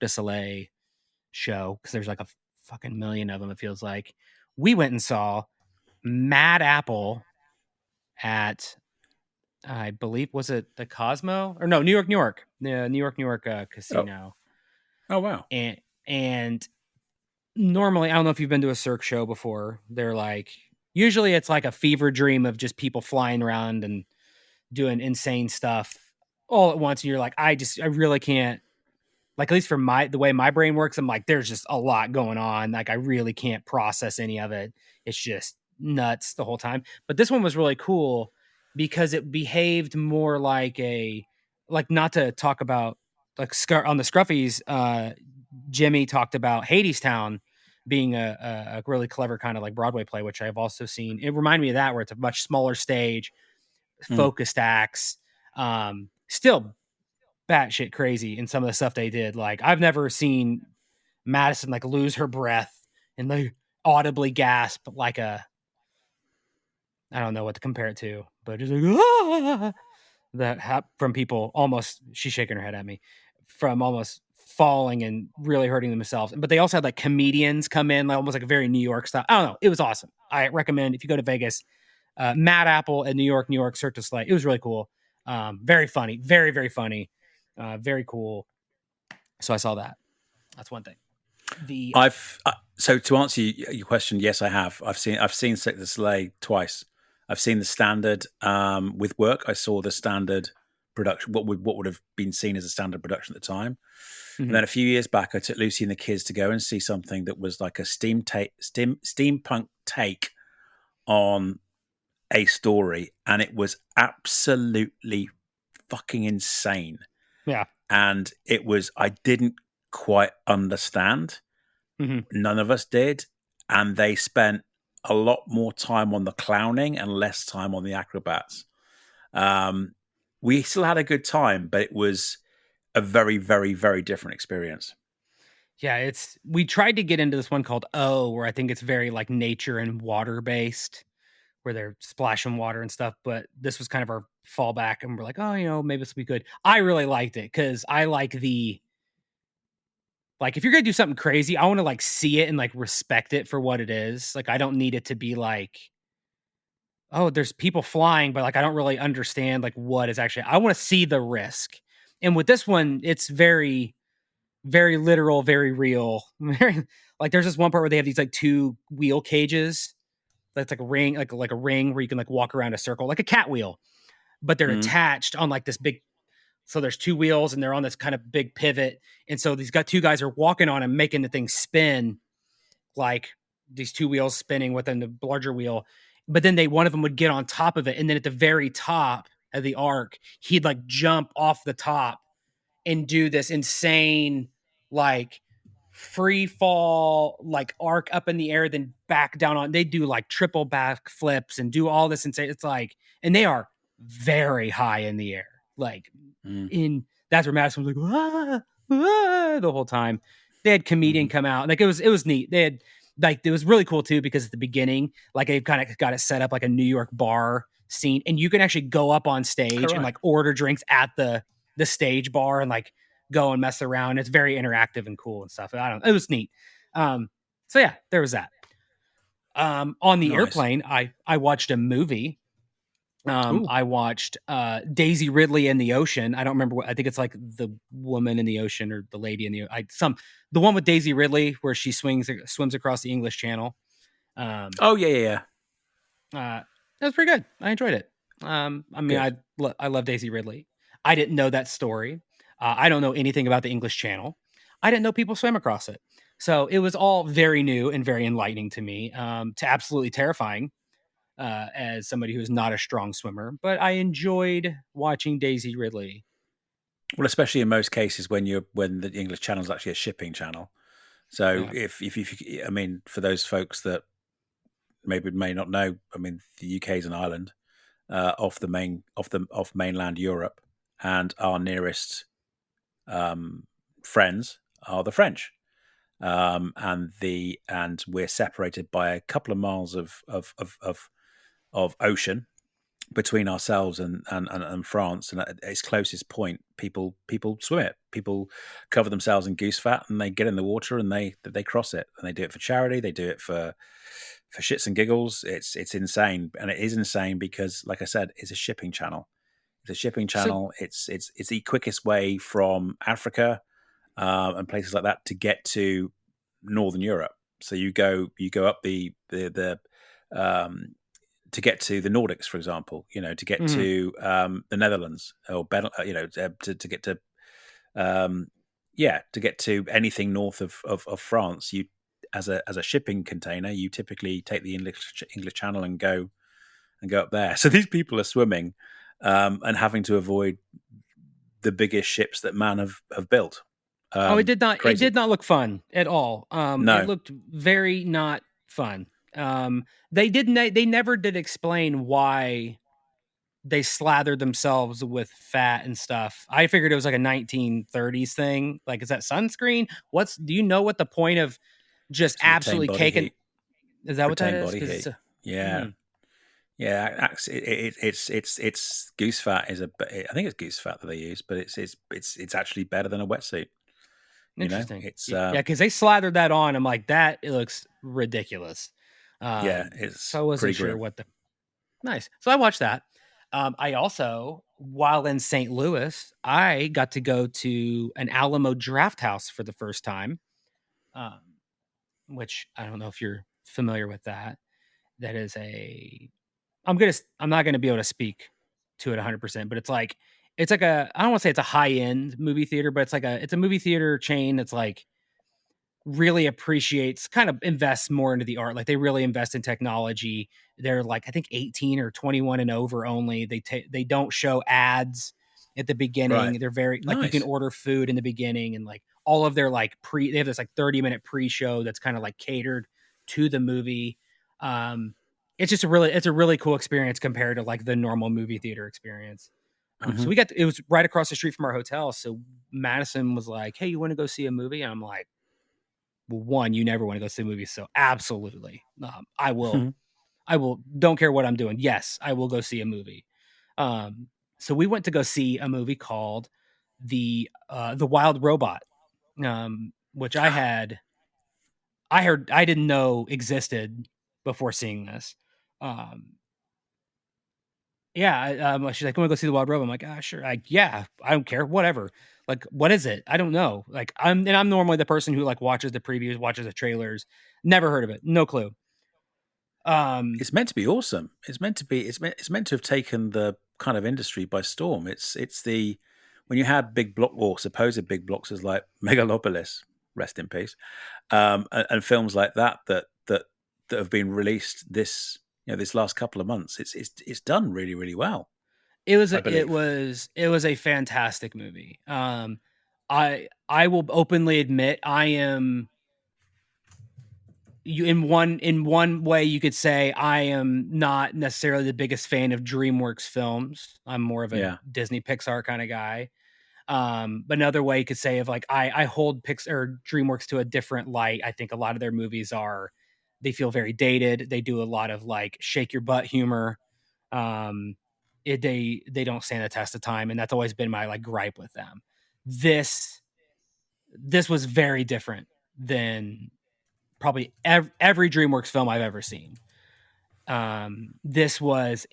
du Soleil show because there's like a fucking million of them. It feels like we went and saw Mad Apple at, I believe, was it the Cosmo or no, New York, the New York Oh, casino. oh wow. And normally, I don't know if you've been to a Cirque show before. They're like, usually it's like a fever dream of just people flying around and doing insane stuff all at once. And you're like, I really can't, like, at least for the way my brain works, I'm like, there's just a lot going on. Like, I really can't process any of it. It's just nuts the whole time. But this one was really cool because it behaved more like not to talk about, like, on the Scruffies, Jimmy talked about Hadestown being a really clever kind of like Broadway play, which I've also seen. It reminded me of that, where it's a much smaller stage, Mm. focused acts, still batshit crazy in some of the stuff they did. Like, I've never seen Madison like lose her breath and like audibly gasp like I don't know what to compare it to, but just like, ah! that from people almost, she's shaking her head at me, from almost falling and really hurting themselves. But they also had like comedians come in, like almost like a very New York style. I don't know. It was awesome. I recommend if you go to Vegas, Mad Apple in New York, Cirque du Soleil. It was really cool. Very funny, very, very funny, very cool. So I saw that. That's one thing. So to answer your question, yes, I have. I've seen Cirque du Soleil twice. I've seen the standard with work. I saw the standard production, what would have been seen as a standard production at the time. And then a few years back, I took Lucy and the kids to go and see something that was like a steampunk take on a story, and it was absolutely fucking insane. Yeah. And I didn't quite understand. None of us did. And they spent a lot more time on the clowning and less time on the acrobats. We still had a good time, but it was a very, very, very different experience. Yeah, we tried to get into this one called O, where I think it's very like nature and water based, where they're splashing water and stuff. But this was kind of our fallback, and we're like, oh, maybe this will be good. I really liked it because I like if you're gonna do something crazy, I want to like see it and like respect it for what it is. Like, I don't need it to be like, oh, there's people flying, but like I don't really understand like what is actually. I want to see the risk. And with this one, it's very, very literal, very real. Very, like there's this one part where they have these like two wheel cages. That's like a ring, like a ring where you can like walk around a circle, like a cat wheel, but they're attached on like this big. So there's two wheels and they're on this kind of big pivot. And so these two guys are walking on and making the thing spin, like these two wheels spinning within the larger wheel. But then one of them would get on top of it. And then at the very top of the arc, he'd like jump off the top and do this insane, like free fall, like arc up in the air, then back down on. They do like triple back flips and do all this insane. It's like, and they are very high in the air. Like that's where Madison was like, the whole time. They had comedian come out. Like it was neat. They had like, it was really cool too, because at the beginning, like they've kind of got it set up like a New York bar scene, and you can actually go up on stage and like order drinks at the stage bar and like go and mess around. It's very interactive and cool and stuff. It was neat. So yeah, there was that. On the airplane, I watched a movie. I watched Daisy Ridley in the Ocean. I don't remember I think it's like The Woman in the Ocean or The Lady in the the one with Daisy Ridley where she swims across the English Channel. Yeah. That was pretty good. I enjoyed it. I mean, I love Daisy Ridley. I didn't know that story. I don't know anything about the English Channel. I didn't know people swam across it. So it was all very new and very enlightening to me, to absolutely terrifying as somebody who's not a strong swimmer. But I enjoyed watching Daisy Ridley. Well, especially in most cases when the English Channel is actually a shipping channel. So if I mean, for those folks that maybe may not know, I mean, the UK is an island off mainland Europe, and our nearest friends are the French, and we're separated by a couple of miles of ocean between ourselves and France. And at its closest point, people swim it. People cover themselves in goose fat and they get in the water and they cross it, and they do it for charity. They do it for shits and giggles. It's insane, and it is insane because, like I said, it's a shipping channel. It's a shipping channel. So, it's the quickest way from Africa and places like that to get to Northern Europe. So you go up the to get to the Nordics, for example, to get to the Netherlands, or to get to to get to anything north of France. You as a shipping container, you typically take the English Channel and go up there. So these people are swimming and having to avoid the biggest ships that man have built. It did not. Crazy. It did not look fun at all. No. It looked very not fun. They never did explain why they slathered themselves with fat and stuff. I figured it was like a 1930s thing. Like, is that sunscreen? Do you know what the point of just absolutely caking? Is that what that is? Yeah. Yeah, it's goose fat is I think it's goose fat that they use, but it's actually better than a wetsuit. You know, Interesting. it's Yeah, because they slathered that on. I'm like, that it looks ridiculous. yeah, So it's I wasn't pretty sure grim. what the nice. So I watched that. I also, while in St. Louis, I got to go to an Alamo Draft House for the first time, um, which I don't know if you're familiar with that. That is a I'm not gonna be able to speak to it 100%, but it's like a I don't wanna say it's a high-end movie theater, but it's a movie theater chain that's, like, really appreciates kind of invests more into the art, like, they really invest in technology. They're, like, I think 18 or 21 and over only. They don't show ads at the beginning. Right. They're very like, you can Nice. order food in the beginning and, like, all of their, like, they have this, like, 30-minute pre-show that's kinda, like, catered to the movie. Um, it's a really cool experience compared to, like, the normal movie theater experience. So Mhm. it was right across the street from our hotel, so Madison was like, "Hey, you wanna go see a movie?" And I'm like, well, one, you never want to go see movies, so absolutely, I will. Don't care what I'm doing. Yes, I will go see a movie. Um, so we went to go see a movie called the Wild Robot, which I didn't know existed before seeing this. Um, yeah, she's like, "Want to go see the Wild Robot?" I'm like, "Ah, sure." Like, yeah, I don't care, whatever. Like, what is it? I don't know. Like, I'm normally the person who like watches the previews, watches the trailers. Never heard of it. No clue. Um, It's meant to be awesome. It's meant to be. It's meant to have taken the kind of industry by storm. It's the when you have big block or supposed big blocks as like Megalopolis, rest in peace, and films like that have been released this last couple of months. It's done really really well. I believe. it was a fantastic movie. I will openly admit I am you in one way you could say I am not necessarily the biggest fan of DreamWorks films. I'm more of a Yeah. Disney Pixar kind of guy. But another way you could say of like I hold Pixar or DreamWorks to a different light. I think a lot of their movies they feel very dated. They do a lot of like shake your butt humor. Um, they don't stand the test of time, and that's always been my like gripe with them. This this was very different than probably every DreamWorks film I've ever seen. This was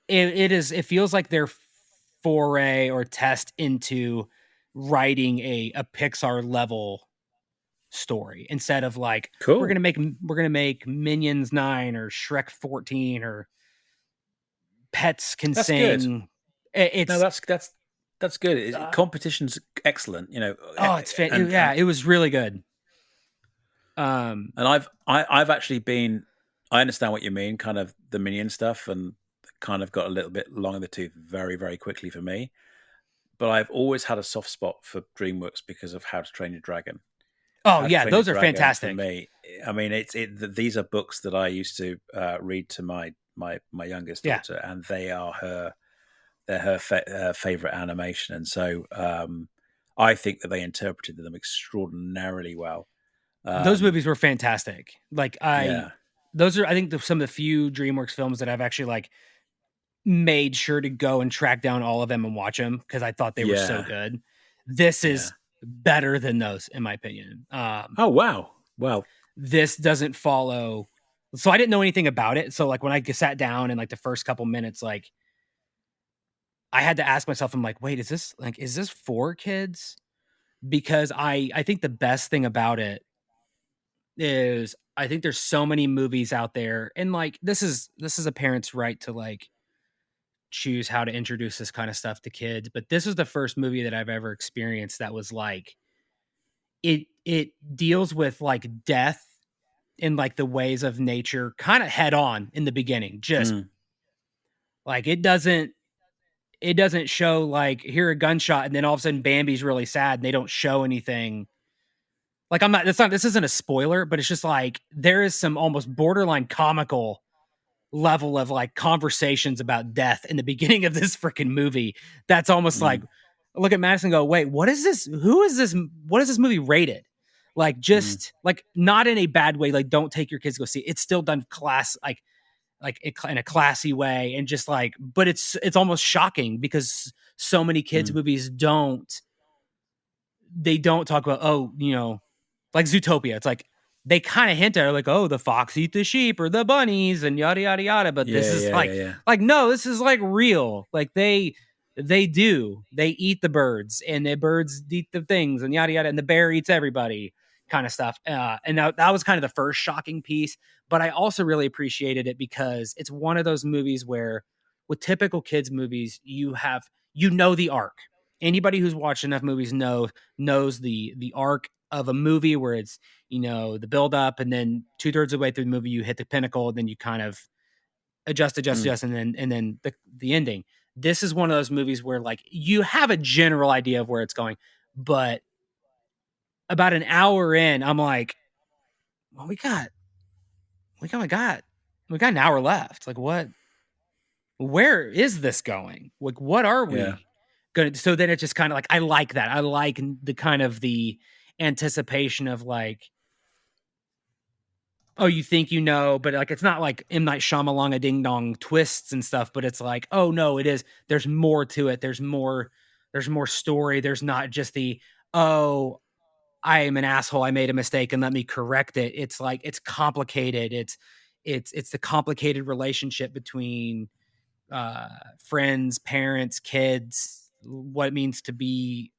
it feels like their foray or test into writing a Pixar level story instead of like Cool. we're gonna make Minions 9 or Shrek 14 or Pets Can That's good. Sing. No, It's that's good. uh, Competition's excellent. oh, it's And yeah, it was really good. Um, and I've actually been. I understand what you mean, kind of the minion stuff, and kind of got a little bit long in the tooth very very quickly for me. But I've always had a soft spot for DreamWorks because of How to Train Your Dragon. oh How to yeah, Train Your those are Dragon for fantastic. me. I mean, these are books that I used to read to my youngest Yeah, daughter, and they're her favorite animation, and so I think that they interpreted them extraordinarily well. those Um, movies were fantastic. Like yeah, those are I think some of the few DreamWorks films that I've actually like made sure to go and track down all of them and watch them because I thought they were so yeah, good. This yeah. is better than those, in my opinion. Oh wow, well, This doesn't follow. So I didn't know anything about it. So like when I sat down and like the first couple minutes, like I had to ask myself, I'm like, wait, is this for kids? Because I think the best thing about it is I think there's so many movies out there, and like this is a parent's right to like choose how to introduce this kind of stuff to kids, but this is the first movie that I've ever experienced that was like it deals with like death in like the ways of nature kind of head on in the beginning. Just mm, like it doesn't show like hear a gunshot and then all of a sudden Bambi's really sad and they don't show anything. Like I'm not that's not this isn't a spoiler, but it's just like there is some almost borderline comical level of like conversations about death in the beginning of this freaking movie. That's almost like mm, look at Madison and go, wait, what is this? Who is this? What is this movie rated? like Mm. just like not in a bad way. Like don't take your kids to go see it. It's still done in a classy way, and just like, but it's almost shocking because so many kids Mm. movies don't talk about, oh, like Zootopia. It's like they kind of hint at, like, oh, the fox eat the sheep or the bunnies and yada yada yada. But this Yeah, is yeah, yeah, yeah. like no, this is like real. Like they eat the birds, and the birds eat the things and yada yada, and the bear eats everybody, kind of stuff. And that was kind of the first shocking piece. But I also really appreciated it because it's one of those movies where, with typical kids movies, you know the arc. Anybody who's watched enough movies knows the arc of a movie, where it's, the build up, and then 2/3 of the way through the movie you hit the pinnacle, and then you kind of Mm. adjust, and then the ending. This is one of those movies where, like, you have a general idea of where it's going, but about an hour in, I'm like, well, we got an hour left. Like, where is this going? Like, what are Yeah. we gonna? So then it's just kind of like, I like that. I like the kind of the anticipation of, like, oh, you think, but like, it's not like M. Night Shyamalan a ding dong twists and stuff, but it's like, oh no, it is. There's more to it. There's more story. There's not just oh, I am an asshole. I made a mistake and let me correct it. It's like, it's complicated. It's the complicated relationship between friends, parents, kids, what it means to be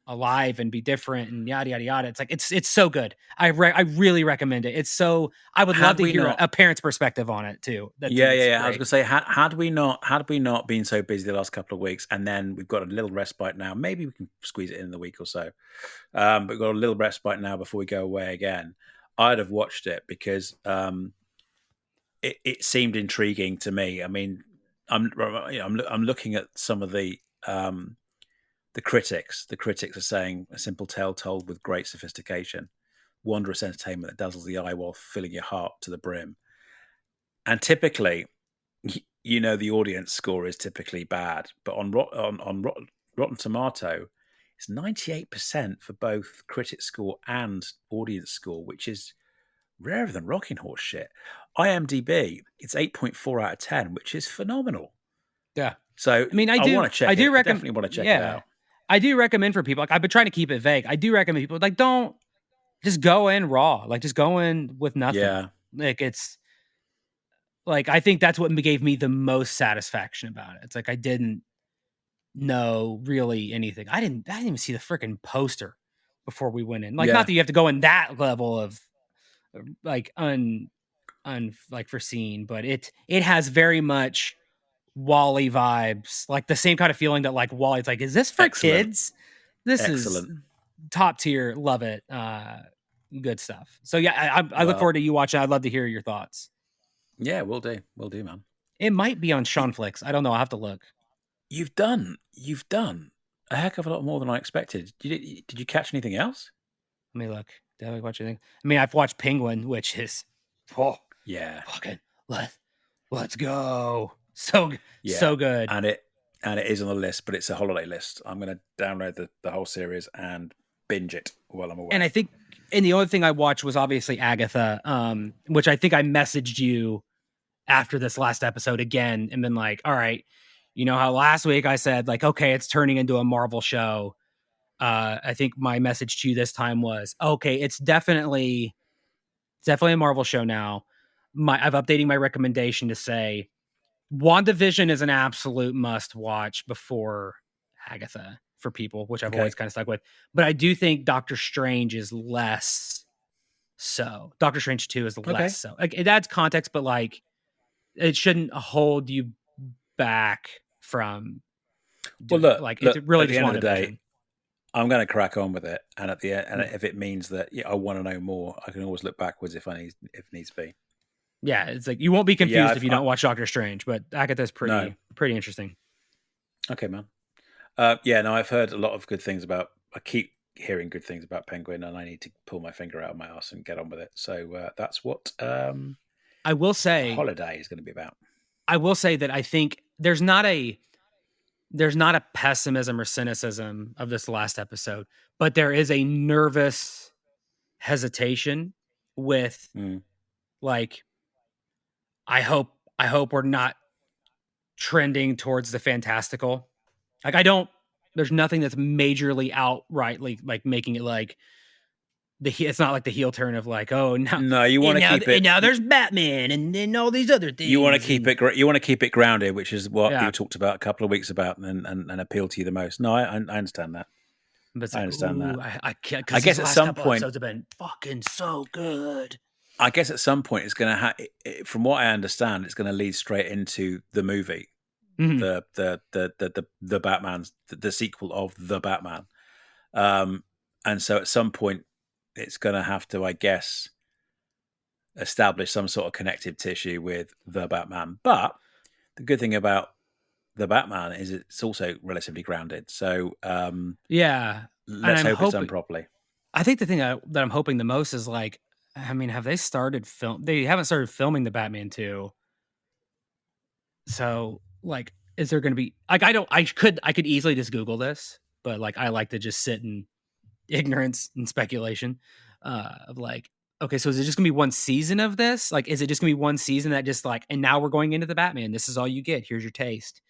alive and be different, and yada yada yada. It's like, it's so good. I really recommend it. I would love Had to we hear not a parent's perspective on it too. That's Yeah, yeah, it's yeah. I was great. gonna say, had we not been so busy the last couple of weeks, and then we've got a little respite now. Maybe we can squeeze it in the week or so. But we've got a little respite now before we go away again. I'd have watched it because it seemed intriguing to me. I mean, I'm looking at some of the critics. The critics are saying a simple tale told with great sophistication, wondrous entertainment that dazzles the eye while filling your heart to the brim. And typically, the audience score is typically bad, but on Rotten Tomato, it's 98% for both critic score and audience score, which is rarer than rocking horse shit. IMDb, it's 8.4 out of 10, which is phenomenal. Yeah. So I mean, I want to check I it. do I recommend, definitely want to check it yeah. out. I do recommend for people, like, I've been trying to keep it vague. I do recommend people, like, don't just go in raw, like, just go in with nothing. Yeah, Like, it's like, I think that's what gave me the most satisfaction about it. It's like, I didn't know really anything. I didn't even see the freaking poster before we went in. Like, not yeah, that you have to go in that level of, like, like, foreseen, but it has very much Wally vibes, like the same kind of feeling that, like, Wally's like, is this for excellent, kids? This is excellent. top tier. Love it. Good stuff. So yeah, I look forward Well, to you watching. I'd love to hear your thoughts. yeah, we'll do, man. It might be on Sean Flicks. I don't know. I'll have to look. You've done a heck of a lot more than I expected. Did you catch anything else? Let me look. Did I watch anything? I mean, I've watched Penguin, which is, oh, Yeah, fucking let's go. yeah, So good. and it is on the list, but it's a holiday list. I'm going to download the whole series and binge it while I'm And I away. think, and the only thing I watched was obviously Agatha, which I think I messaged you after this last episode again, and been like, all right, you know how last week I said, like, okay, it's turning into a Marvel show. I think my message to you this time was, okay, it's definitely a Marvel show now. I've updating my recommendation to say WandaVision is an absolute must watch before Agatha for people, which I've always Okay, kind of stuck with. But I do think Doctor Strange is less so. Doctor Strange 2 is less okay. so. Like, it adds context, but like, it shouldn't hold you back from Well, doing it. look, Like, it's look. really At the just end of the day, WandaVision. I'm going to crack on with it, and at the end, and Yeah. if it means that I want to know more, I can always look backwards if needs be. Yeah, it's like, you won't be But yeah, confused if you don't watch Doctor Strange, but Agatha's no. pretty interesting. Okay, man. Yeah, no, I've heard a lot of good things about. I keep hearing good things about Penguin, and I need to pull my finger out of my ass and get on with it. So that's what I will say, holiday is going to be about. that I think there's not a pessimism or cynicism of this last episode, but there is a nervous hesitation with Mm. like I hope we're not trending towards the fantastical. Like I don't there's nothing that's majorly outrightly like making it like it's not like the heel turn of like, oh no, No, you want and to now keep it. there's Batman and then all these other You want to things keep and it. You want to keep it grounded, which is what yeah. you talked about a couple of weeks about, and appeal to you the most. No, I understand that. But it's I like, understand that. ooh, I can't I because these guess at last some couple point, episodes have been fucking so good. it's going to from what I understand, it's going to lead straight into the movie, Mhm. the Batman's the sequel of the Batman. And so at some point, it's going to have to, I guess, establish some sort of connective tissue with the Batman. But the good thing about the Batman is it's also relatively grounded. So Yeah, and let's I'm hope it's done hoping. properly. I think the thing that I'm hoping the most is like, I mean, have they started film? They haven't started filming the Batman 2. So, like, is there going to be like I could easily just Google this, but like I like to just sit in ignorance and speculation of like, okay, so is it just gonna be one season of this? Like, is it just gonna be one season that just like, and now we're going into the Batman? This is all you get. Here's your taste.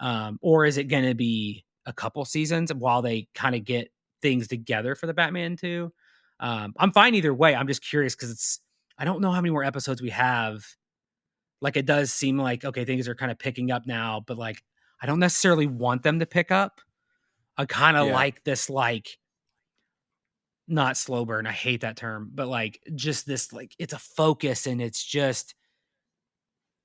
Or is it gonna be a couple seasons while they kind of get things together for the Batman 2? I'm fine either way. I'm just curious because I don't know how many more episodes we have. Like it does seem like okay, things are kind of picking up now, but like I don't necessarily want them to pick up. I kind of Yeah. like this like not slow burn. I hate that term, but like just this like it's a focus and it's just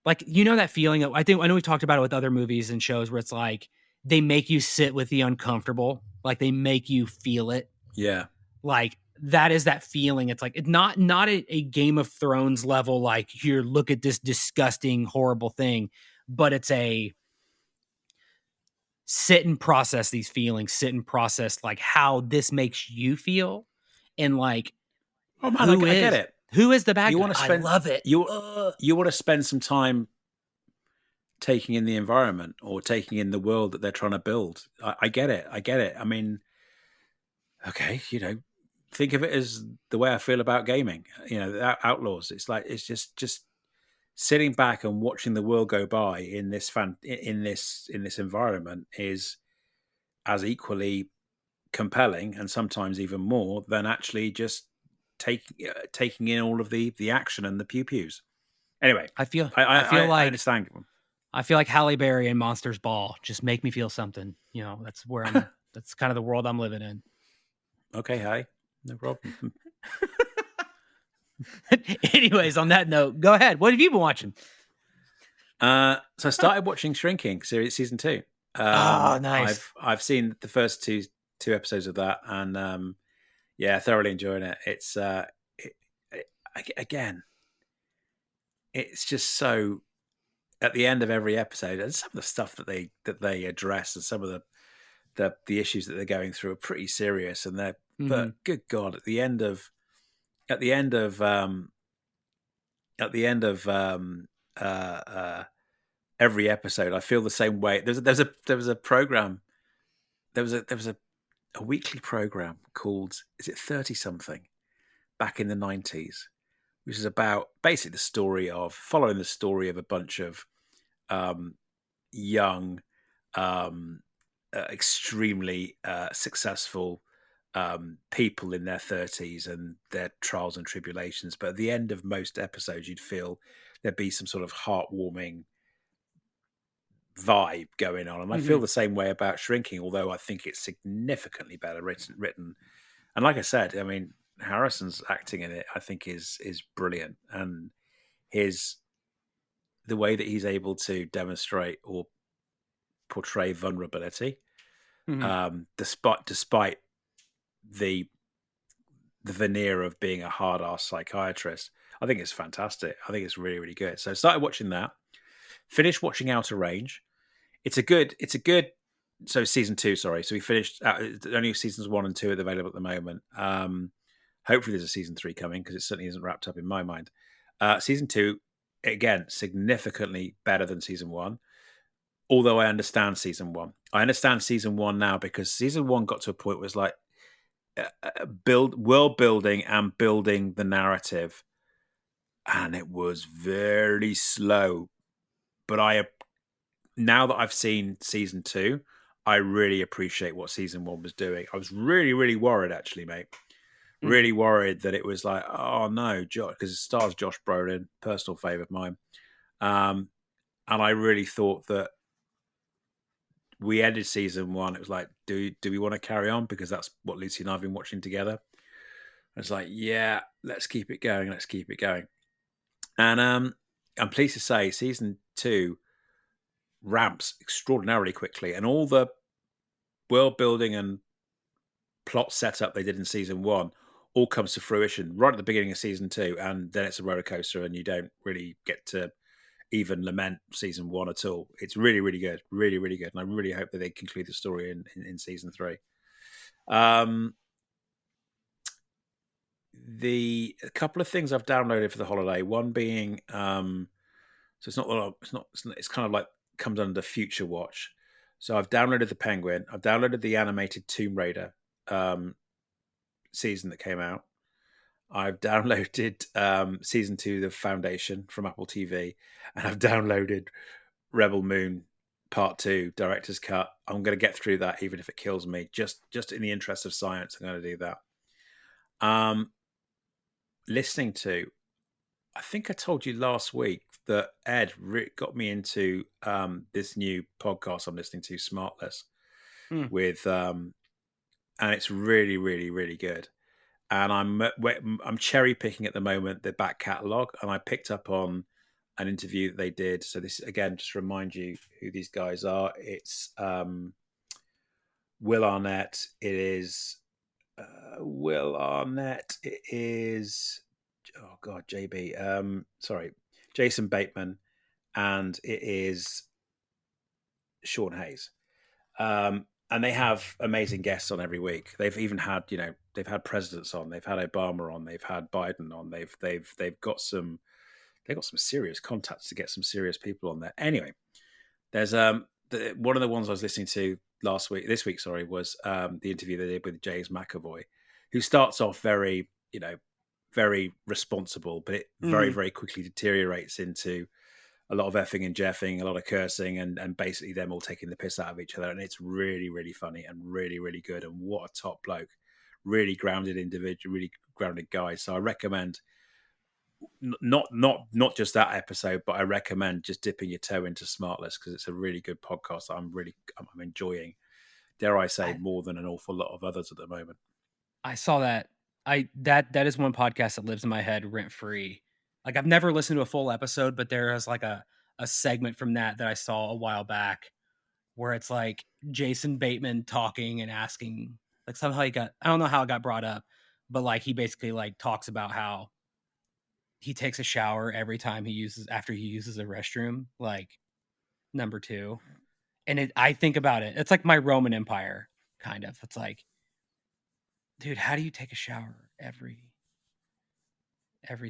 like that feeling of I know we talked about it with other movies and shows where it's like they make you sit with the uncomfortable, like they make you feel it. Yeah. Like that is that feeling. It's like it's not a Game of Thrones level like here look at this disgusting horrible thing, but it's a sit and process these feelings, sit and process like how this makes you feel and like Oh man, who I get is it. who is the bad You guy? want to I spend love it. you you want to spend some time taking in the environment or taking in the world that they're trying to build. I get it. I get it. I mean, okay, think of it as the way I feel about gaming. Outlaws. It's like it's just sitting back and watching the world go by in this in this environment is as equally compelling and sometimes even more than actually just taking in all of the action and the pew pews. Anyway, I feel I I feel I like understand. I feel like Halle Berry and Monsters Ball just make me feel something. That's where that's kind of the world I'm living in. Okay, hi, no problem. Anyways, on that note, go ahead. What have you been watching? So I started watching Shrinking season 2. Oh, nice. I've seen the first two episodes of that, and yeah, thoroughly enjoying it. It's again, it's just so at the end of every episode, and some of the stuff that they address, and some of the issues that they're going through are pretty serious, and they're Mhm. but good God, at the end of at the end of uh, uh, every episode, I feel the same way. There was a program. There was a weekly program called is it 30 something back in the 90s, which is about basically following the story of a bunch of um, young, extremely successful people in their 30s and their trials and tribulations. But at the end of most episodes, you'd feel there'd be some sort of heartwarming vibe going on. And I feel Mhm. the same way about Shrinking, although I think it's significantly better written. And like I said, I mean, Harrison's acting in it, I think is brilliant. And his the way that he's able to demonstrate or portray vulnerability, Mhm. despite the the veneer of being a hard ass psychiatrist, I think it's fantastic. I think it's really, really good. So I started watching that, finished watching Outer Range. It's a good so season 2, sorry. So we finished only seasons 1 and 2 are available at the moment. Hopefully there's a season 3 coming because it certainly isn't wrapped up in my mind. Season 2, again, significantly better than season 1. Although I understand season 1. I understand season 1 now because season 1 got to a point where it's like build world building and building the narrative, and it was very slow. But now that I've seen season 2, I really appreciate what season 1 was doing. I was really, really worried, actually, mate. Hmm. Really worried that it was like, oh no, Josh, because it stars Josh Brolin, personal favorite of mine. And I really thought that we ended season 1. It was like, do we want to carry on? Because that's what Lucy and I have been watching together. It's like, yeah, let's keep it going. Let's keep it going. And I'm pleased to say season 2 ramps extraordinarily quickly, and all the world building and plot setup they did in season 1 all comes to fruition right at the beginning of season 2, and then it's a roller coaster, and you don't really get to even lament season 1 at all. It's really, really good, really, really good, and I really hope that they conclude the story in season 3. The a couple of things I've downloaded for the holiday. One being, so it's kind of like comes under Future Watch. So I've downloaded the Penguin. I've downloaded the animated Tomb Raider season that came out. I've downloaded season 2 of The Foundation from Apple TV, and I've downloaded Rebel Moon Part 2 Director's Cut. I'm going to get through that even if it kills me. Just in the interest of science, I'm going to do that. Listening to, I think I told you last week that Ed got me into this new podcast I'm listening to, Smartless, Hmm. with and it's really, really, really good. And I'm cherry picking at the moment the back catalogue, and I picked up on an interview that they did. So this again, just to remind you who these guys are. It's Will Arnett. It is Will Arnett. It is JB. Sorry, Jason Bateman, and it is Sean Hayes. And they have amazing guests on every week. They've even had, they've had presidents on. They've had Obama on. They've had Biden on. They've got some serious contacts to get some serious people on there. Anyway, there's one of the ones I was listening to this week, was the interview they did with James McAvoy, who starts off very, very responsible, but it very, Mm-hmm. very quickly deteriorates into a lot of effing and jeffing, a lot of cursing, and basically them all taking the piss out of each other. And it's really, really funny and really, really good. And what a top bloke. Really grounded individual, really grounded guy. So I recommend not just that episode, but I recommend just dipping your toe into Smartless, because it's a really good podcast. I'm enjoying, dare I say, more than an awful lot of others at the moment. I saw that. That is one podcast that lives in my head rent free. Like I've never listened to a full episode, but there is like a segment from that I saw a while back where it's like Jason Bateman talking and asking, like somehow I don't know how it got brought up, but like he basically like talks about how he takes a shower every time after he uses a restroom, like number 2. And I think about it. It's like my Roman Empire kind of. It's like, dude, how do you take a shower every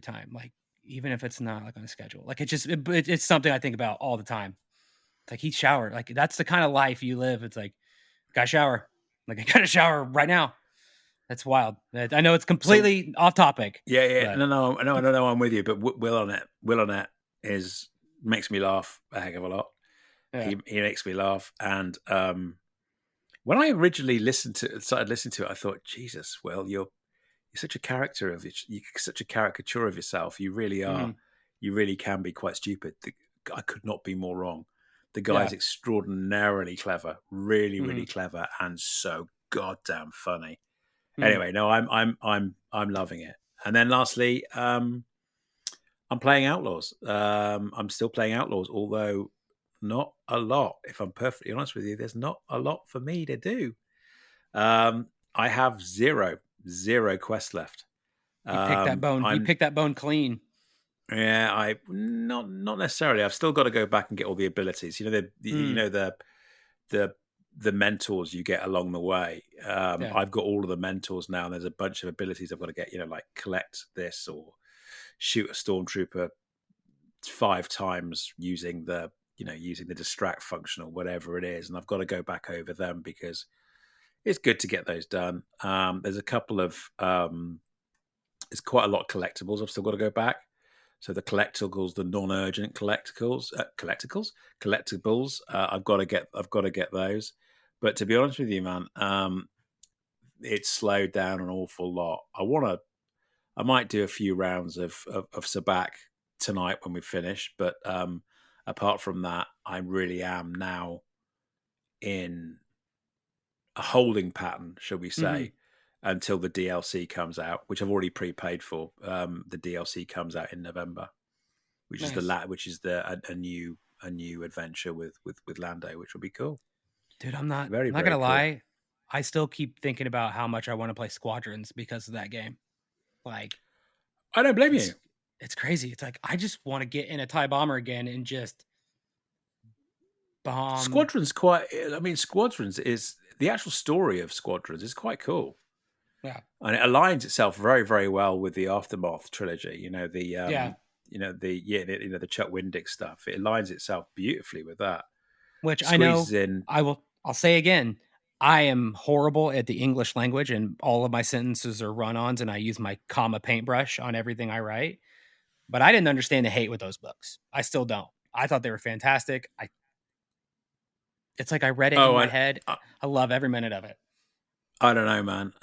time? Like, even if it's not like on a schedule, like it's something I think about all the time. It's like he showered. Like that's the kind of life you live. It's like, got to shower. Like I got to shower right now. That's wild. I know it's completely off topic. Yeah. But No, I'm with you. But Will Arnett makes me laugh a heck of a lot. yeah. He makes me laugh. And when I originally started listening to it, I thought, Jesus, Will, you're such a you're such a caricature of yourself. You really are. Mm-hmm. You really can be quite stupid. I could not be more wrong. The guy Yeah. is extraordinarily clever, really, Mm-hmm. really clever, and so goddamn funny. Mm-hmm. Anyway, no, I'm loving it. And then lastly, I'm playing Outlaws. I'm still playing Outlaws, although not a lot. If I'm perfectly honest with you, there's not a lot for me to do. I have zero quests left. You picked that bone. You picked that bone clean. Yeah, I not necessarily. I've still got to go back and get all the abilities. The mentors you get along the way. Yeah. I've got all of the mentors now, and there's a bunch of abilities I've got to get. Like collect this or shoot a stormtrooper 5 times using the distract function or whatever it is, and I've got to go back over them because it's good to get those done. There's a couple of there's quite a lot of collectibles I've still got to go back. So the collectibles, the non-urgent collectibles, I've got to get those. But to be honest with you, man, it's slowed down an awful lot. I might do a few rounds of Sabak tonight when we finish, but apart from that, I really am now in a holding pattern, shall we Hmm. say, until the DLC comes out, which I've already prepaid for. The DLC comes out in November, which is Nice. a new adventure with Lando, which will be cool. Dude, Very, I'm not very gonna cool. lie. I still keep thinking about how much I want to play Squadrons because of that game. Like I don't blame you. it's it's crazy. It's like I just want to get in a TIE bomber again and just bomb. Squadrons quite. I mean, Squadrons is the actual story of Squadrons is quite cool, Yeah. and it aligns itself very, very well with the Aftermath trilogy. Yeah. The Chuck Wendig stuff. It aligns itself beautifully with that. Which I Squeezes know in. I'll say again, I am horrible at the English language and all of my sentences are run-ons and I use my comma paintbrush on everything I write. But I didn't understand the hate with those books. I still don't. I thought they were fantastic. It's like I read it in Oh, my head. I, I love every minute of it. I don't know, man.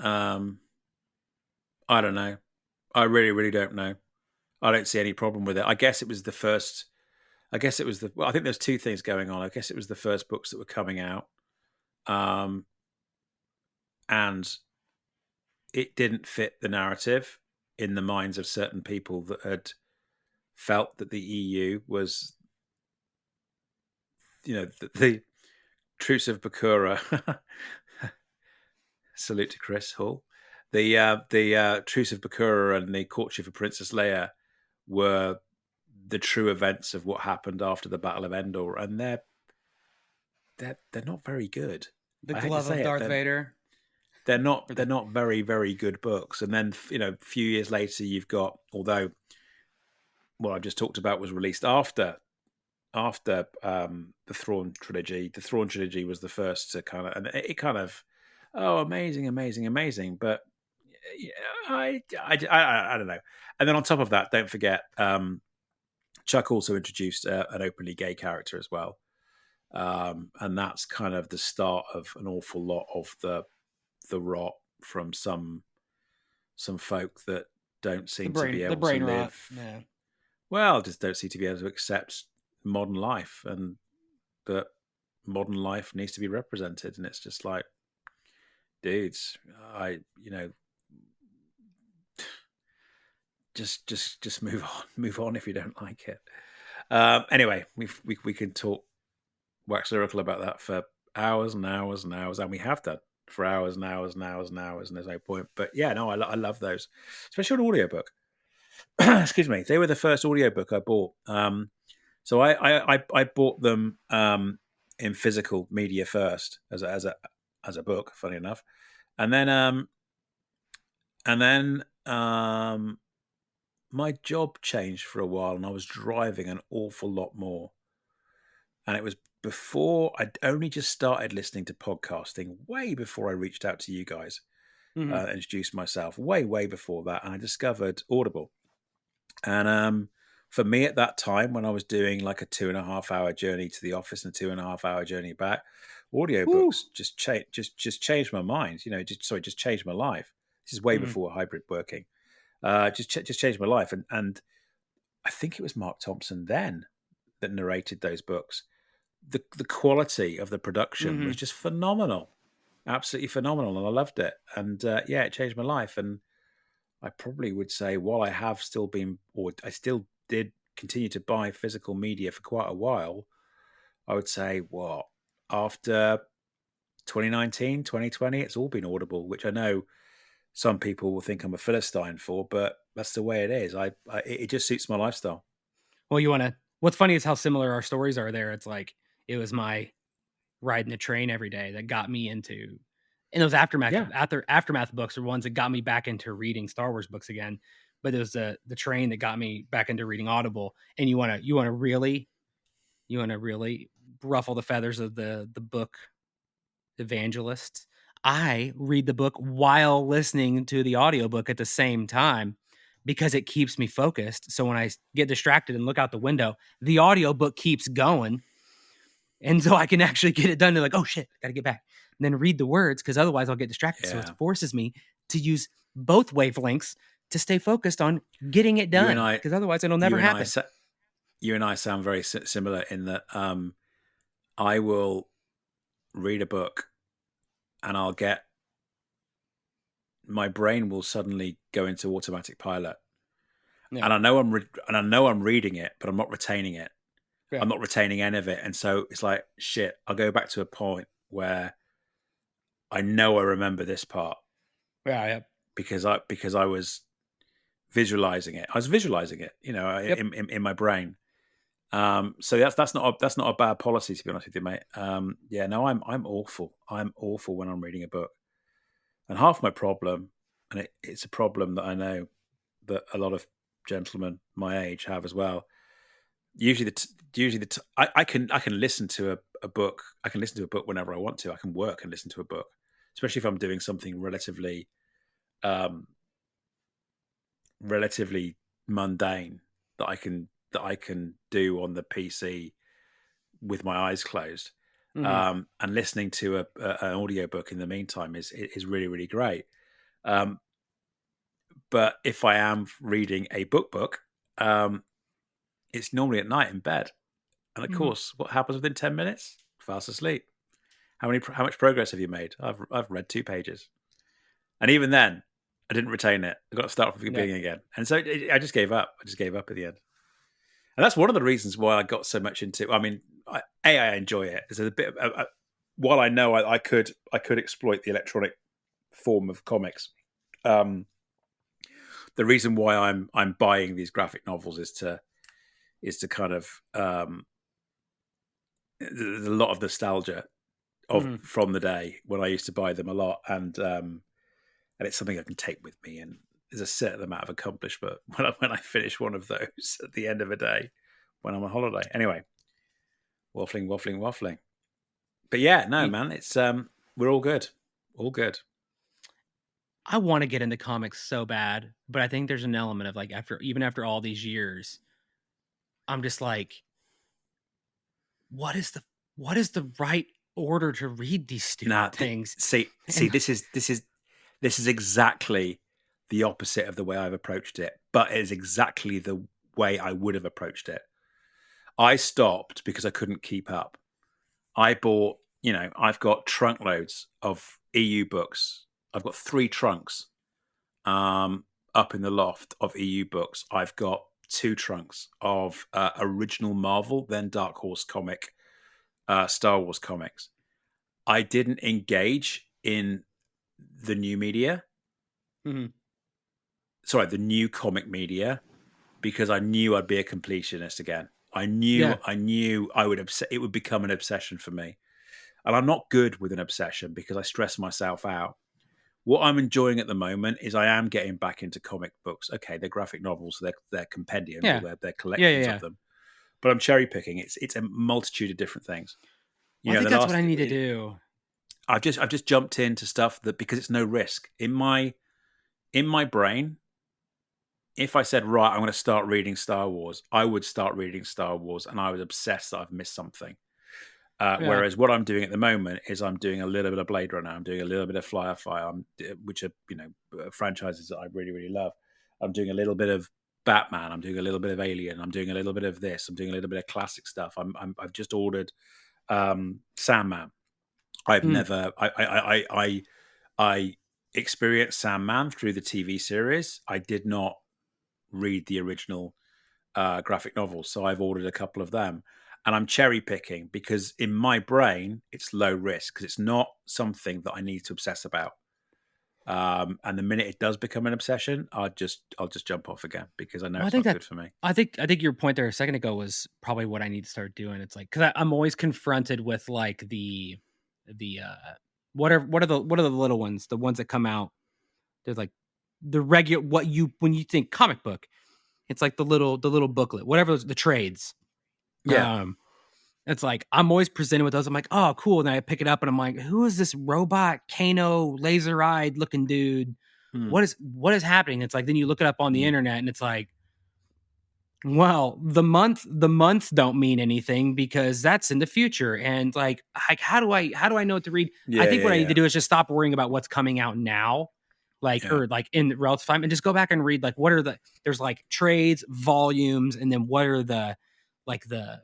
I don't know. I really, really don't know. I don't see any problem with it. I guess it was the first. I guess it was the. Well, I think there's two things going on. I guess it was the first books that were coming out, um, and it didn't fit the narrative in the minds of certain people that had felt that the EU was, the Truce of Bakura. Salute to Chris Hall. The Truce of Bakura and the courtship of Princess Leia were the true events of what happened after the Battle of Endor, and they're not very good. The I hate to glove of say it. Darth Vader. Or They're the not very, very good books. And then a few years later, you've got, although what I just talked about was released after the Thrawn trilogy. The Thrawn trilogy was the first to kind of, and it kind of, oh, amazing, amazing, amazing. But yeah, I don't know. And then on top of that, don't forget, Chuck also introduced an openly gay character as well, and that's kind of the start of an awful lot of the rot from some folk that don't seem to be the able to brain rot. live Yeah. well, just don't seem to be able to accept modern life, and that modern life needs to be represented. And it's just like, dudes, I just move on if you don't like it. Anyway, we can talk wax lyrical about that for hours and hours and hours, and we have done for hours and hours and hours and hours, and there's no point. But yeah, no, I love those, especially an audiobook. Excuse me, they were the first audiobook I bought. So I bought them in physical media first as a book, funny enough, and then my job changed for a while, and I was driving an awful lot more, and it was before I'd only just started listening to podcasting, way before I reached out to you guys, Hmm. introduced myself, way before that, and I discovered Audible. And for me at that time, when I was doing like a 2.5 hour journey to the office and a 2.5 hour journey back, Woo. audiobooks just changed my mind. Just changed my life. This is way Hmm. before hybrid working. Just changed my life, and I think it was Mark Thompson then that narrated those books. The quality of the production was Hmm. just phenomenal, absolutely phenomenal, and I loved it. And yeah, it changed my life. And I probably would say, while I have still been, or I still did continue to buy physical media for quite a while, I would say, what, after 2019, 2020, it's all been Audible, which I know some people will think I'm a Philistine for, but that's the way it is. It just suits my lifestyle. Well, you want to. What's funny is how similar our stories are there. It's like it was my riding the train every day that got me into, and those Yeah. aftermath books are ones that got me back into reading Star Wars books again. But it was the train that got me back into reading Audible. And you want to really ruffle the feathers of the book evangelists. I read the book while listening to the audiobook at the same time because it keeps me focused. So when I get distracted and look out the window, the audiobook keeps going. And so I can actually get it done. They're like, oh shit, got to get back. And then read the words because otherwise I'll get distracted. So it Yeah. forces me to use both wavelengths to stay focused on getting it You and done I, because otherwise it'll never happen. you and I sound very similar in that I will read a book and my brain will suddenly go into automatic pilot. Yeah. And I know I'm reading it, but I'm not retaining it. Yeah. I'm not retaining any of it. And so it's like, shit, I'll go back to a point where I know I remember this part. Yeah. Because I was visualizing it. I was visualizing it, Yep. in my brain. So that's not a bad policy, to be honest with you, mate. Yeah, no, I'm awful. I'm awful when I'm reading a book. And half my problem, and it's a problem that I know that a lot of gentlemen my age have as well. I can listen to a book. I can listen to a book whenever I want to. I can work and listen to a book, especially if I'm doing something relatively mundane that I can do on the PC with my eyes closed. Mm-hmm. And listening to an audiobook in the meantime is really, really great. But if I am reading a book, it's normally at night in bed. And of course, what happens within 10 minutes? Fast asleep. How much progress have you made? I've read 2 pages. And even then, I didn't retain it. I got to start from the beginning again. And so I just gave up. I just gave up at the end. And that's one of the reasons why I got so much into. I mean, I enjoy it. There's a bit. While I know I could exploit the electronic form of comics. The reason why I'm buying these graphic novels is to kind of there's a lot of nostalgia from the day when I used to buy them a lot, and it's something I can take with me. And there's a certain amount of accomplishment when I finish one of those at the end of a day when I'm on holiday. Anyway, waffling. But yeah, no, man, it's we're all good. I want to get into comics so bad, but I think there's an element of like even after all these years, I'm just like, what is the right order to read these stupid things? See, this is exactly the opposite of the way I've approached it, but it is exactly the way I would have approached it. I stopped because I couldn't keep up. I bought, I've got trunk loads of EU books. I've got 3 trunks up in the loft of EU books. I've got 2 trunks of original Marvel, then Dark Horse comic, Star Wars comics. I didn't engage in the new media. Mm-hmm. Sorry, the new comic media, because I knew I'd be a completionist again. I knew I would it would become an obsession for me. And I'm not good with an obsession because I stress myself out. What I'm enjoying at the moment is I am getting back into comic books. Okay, they're graphic novels, they're compendiums, or they're collections of them. But I'm cherry picking. It's a multitude of different things. I think that's what I need to do. I've just jumped into stuff that, because it's no risk in my brain. If I said, right, I'm going to start reading Star Wars, I would start reading Star Wars, and I was obsessed that I've missed something. Whereas what I'm doing at the moment is I'm doing a little bit of Blade Runner, I'm doing a little bit of Firefly, which are franchises that I really, really love. I'm doing a little bit of Batman, I'm doing a little bit of Alien, I'm doing a little bit of this, I'm doing a little bit of classic stuff. I've just ordered Sandman. I've never I experienced Sandman through the TV series. I did not read the original graphic novels, so I've ordered a couple of them, and I'm cherry picking because in my brain it's low risk because it's not something that I need to obsess about. And the minute it does become an obsession, I'll just jump off again because I know it's not good for me. I think your point there a second ago was probably what I need to start doing. It's like, because I'm always confronted with like the what are the little ones, the ones that come out. They're like the regular when you think comic book, it's like the little booklet, whatever the trades. Yeah. It's like I'm always presented with those. I'm like, oh, cool. And then I pick it up and I'm like, who is this robot Kano laser eyed looking dude? Hmm. What is happening? It's like then you look it up on the internet and it's like, well, the months don't mean anything because that's in the future. And like how do I know what to read? I Yeah, think yeah, what I need to yeah, do is just stop worrying about what's coming out now, like yeah. or like in relative time, and just go back and read like what are there's like trades, volumes, and then what are like the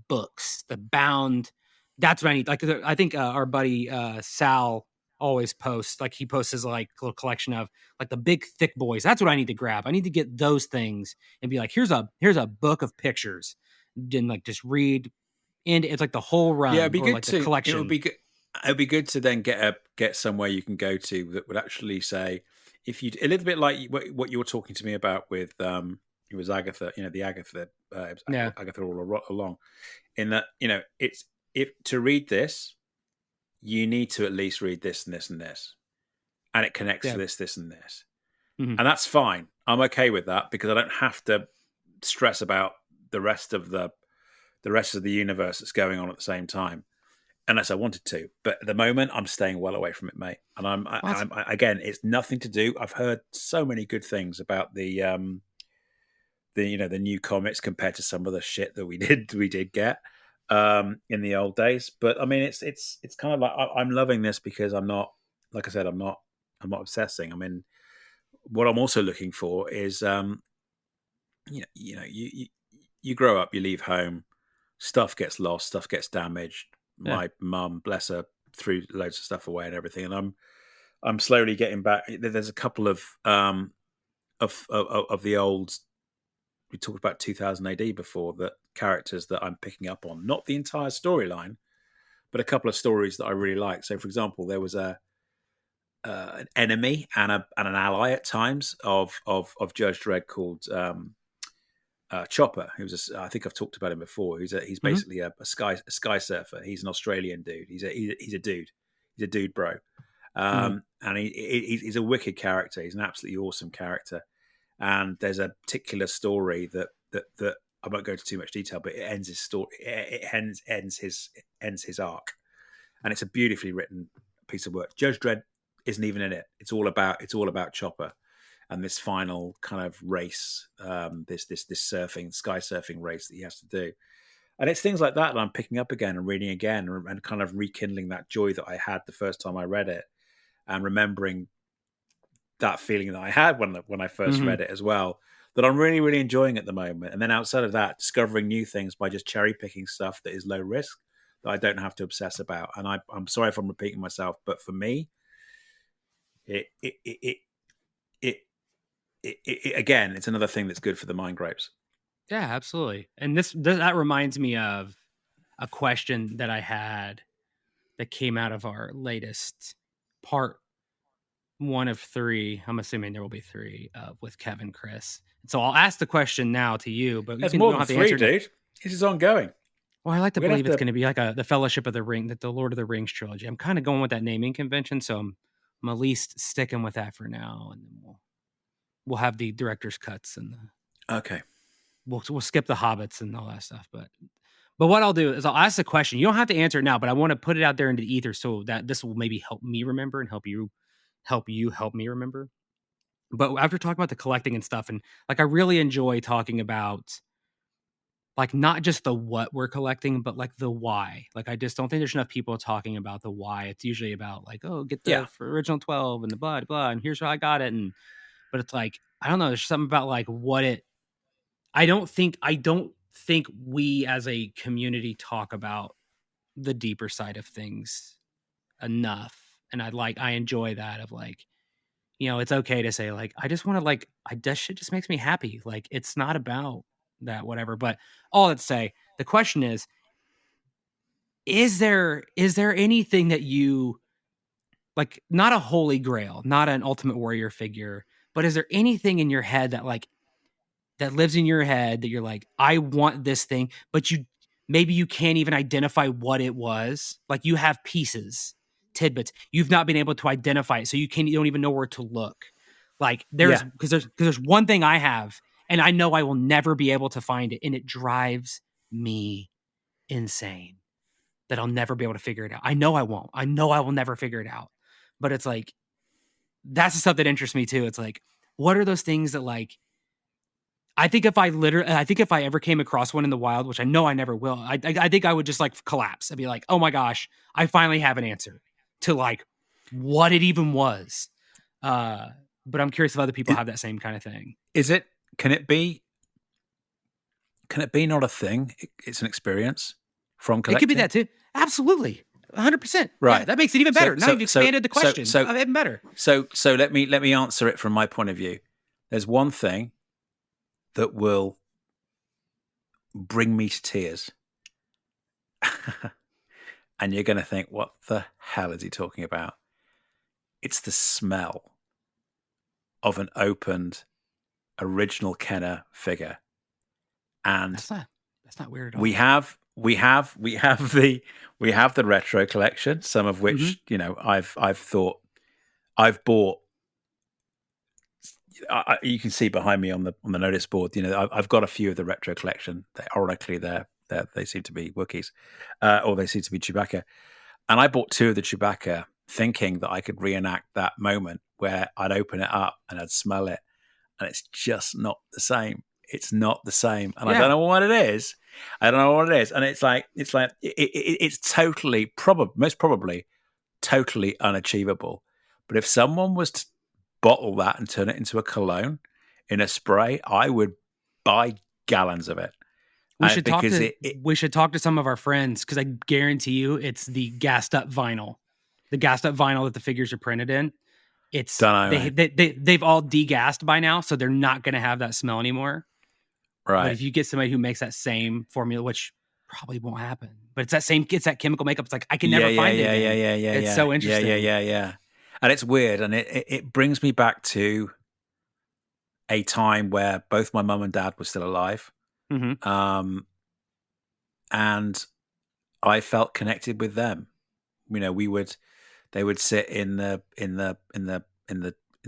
books, the bound. That's what I need. Like I think our buddy Sal always posts like he posts his like little collection of like the big thick boys. That's what I need to grab. I need to get those things and be like, here's a book of pictures. And like just read and it's like the whole Yeah, it'd run be or good like the to. It would collection. be good. It'd be good to then get somewhere you can go to that would actually say, if you a little bit like what you were talking to me about with it was Agatha, the Agatha, it was Yeah. Agatha all along. In that, it's if to read this, you need to at least read this and this and this, and it connects to Yeah. this and this, Mhm. and that's fine. I'm okay with that because I don't have to stress about the rest of the universe that's going on at the same time unless I wanted to. But at the moment, I'm staying well away from it, mate. And Well, again, it's nothing to do. I've heard so many good things about the new comics compared to some of the shit that we did get in the old days. But I mean, it's kind of like I'm loving this because I'm not, like I said, I'm not obsessing. I mean, what I'm also looking for is you grow up, you leave home, stuff gets lost, stuff gets damaged. yeah. My mum, bless her, threw loads of stuff away and everything, and I'm slowly getting back. There's a couple of the old. We talked about 2000 AD before, that characters that I'm picking up on, not the entire storyline, but a couple of stories that I really like. So, for example, there was an enemy and an ally at times of Judge Dredd called Chopper. I think I've talked about him before. He's Mhm. basically a sky surfer. He's an Australian dude. He's a dude. He's a dude, bro. Mhm. And he's a wicked character. He's an absolutely awesome character. And there's a particular story that I won't go into too much detail, but it ends his story. It ends his arc, and it's a beautifully written piece of work. Judge Dredd isn't even in it. It's all about Chopper and this final kind of race, this sky surfing race that he has to do. And it's things like that I'm picking up again and reading again, and kind of rekindling that joy that I had the first time I read it, and remembering that feeling that I had when I first Mhm. read it as well. That I'm really, really enjoying at the moment. And then outside of that, discovering new things by just cherry picking stuff that is low risk that I don't have to obsess about. And I'm sorry if I'm repeating myself, but for me, it it it it, it, again, it's another thing that's good for the mind grapes. Yeah, absolutely. And this that reminds me of a question that I had that came out of our latest part one of three. I'm assuming there will be three with Kevin, Chris. So I'll ask the question now to you, but There's you more don't than have to three, answer it now. dude. This is ongoing. Well, I like to We're gonna believe have it's to. going to be like the Fellowship of the Ring, that the Lord of the Rings trilogy. I'm kind of going with that naming convention, so I'm at least sticking with that for now, and then we'll have the director's cuts and Okay. we'll skip the hobbits and all that stuff. But what I'll do is I'll ask the question. You don't have to answer it now, but I want to put it out there into the ether so that this will maybe help me remember and help me remember. But after talking about the collecting and stuff, and like I really enjoy talking about like not just the what we're collecting, but like the why. Like I just don't think there's enough people talking about the why. It's usually about like, oh, get Yeah. the original 12 and the blah, and here's how I got it. And but it's like, I don't know, there's something about like what it I don't think we as a community talk about the deeper side of things enough. And I enjoy that of like, it's okay to say like, I just want to like, that shit just makes me happy. Like, it's not about that, whatever. But all that to say, the question is there anything that you like, not a holy grail, not an ultimate warrior figure, but is there anything in your head that lives in your head that you're like, I want this thing, but maybe you can't even identify what it was. Like you have pieces, tidbits. You've not been able to identify it. So you don't even know where to look. Like Yeah. because there's one thing I have, and I know I will never be able to find it, and it drives me insane that I'll never be able to figure it out. I know I won't. I know I will never figure it out. But it's like, that's the stuff that interests me too. It's like, what are those things that like, I think if I ever came across one in the wild, which I know I never will, I think I would just like collapse. I'd be like, oh my gosh, I finally have an answer to like what it even was. But I'm curious if other people have that same kind of thing. Is it? Can it be? Can it be not a thing? It's an experience from It could be collecting. that too. Absolutely. 100%. Right. Yeah, that makes it even better. Now you've expanded the question. Even better. So let me answer it from my point of view. There's one thing that will bring me to tears. And you're going to think, what the hell is he talking about? It's the smell of an opened original Kenner figure. And that's not weird at all. We have the retro collection, some of which, you know, I've bought. You can see behind me on the notice board. You know, I've got a few of the retro collection. Ironically, they seem to be Wookiees, or they seem to be Chewbacca. And I bought 2 of the Chewbacca, thinking that I could reenact that moment where I'd open it up and I'd smell it, and it's just not the same. It's not the same, and I don't know what it is. And it's totally most probably totally unachievable. But if someone was to bottle that and turn it into a cologne in a spray, I would buy gallons of it. We should talk to some of our friends, because I guarantee you it's the gassed up vinyl. The gassed up vinyl that the figures are printed in. It's they've all degassed by now, so they're not going to have that smell anymore. Right. But if you get somebody who makes that same formula, which probably won't happen, but it's that chemical makeup. It's like, I can never find it again. It's so interesting. Yeah. And it's weird. And it brings me back to a time where both my mum and dad were still alive. Mm-hmm. And I felt connected with them. You know, they would sit in the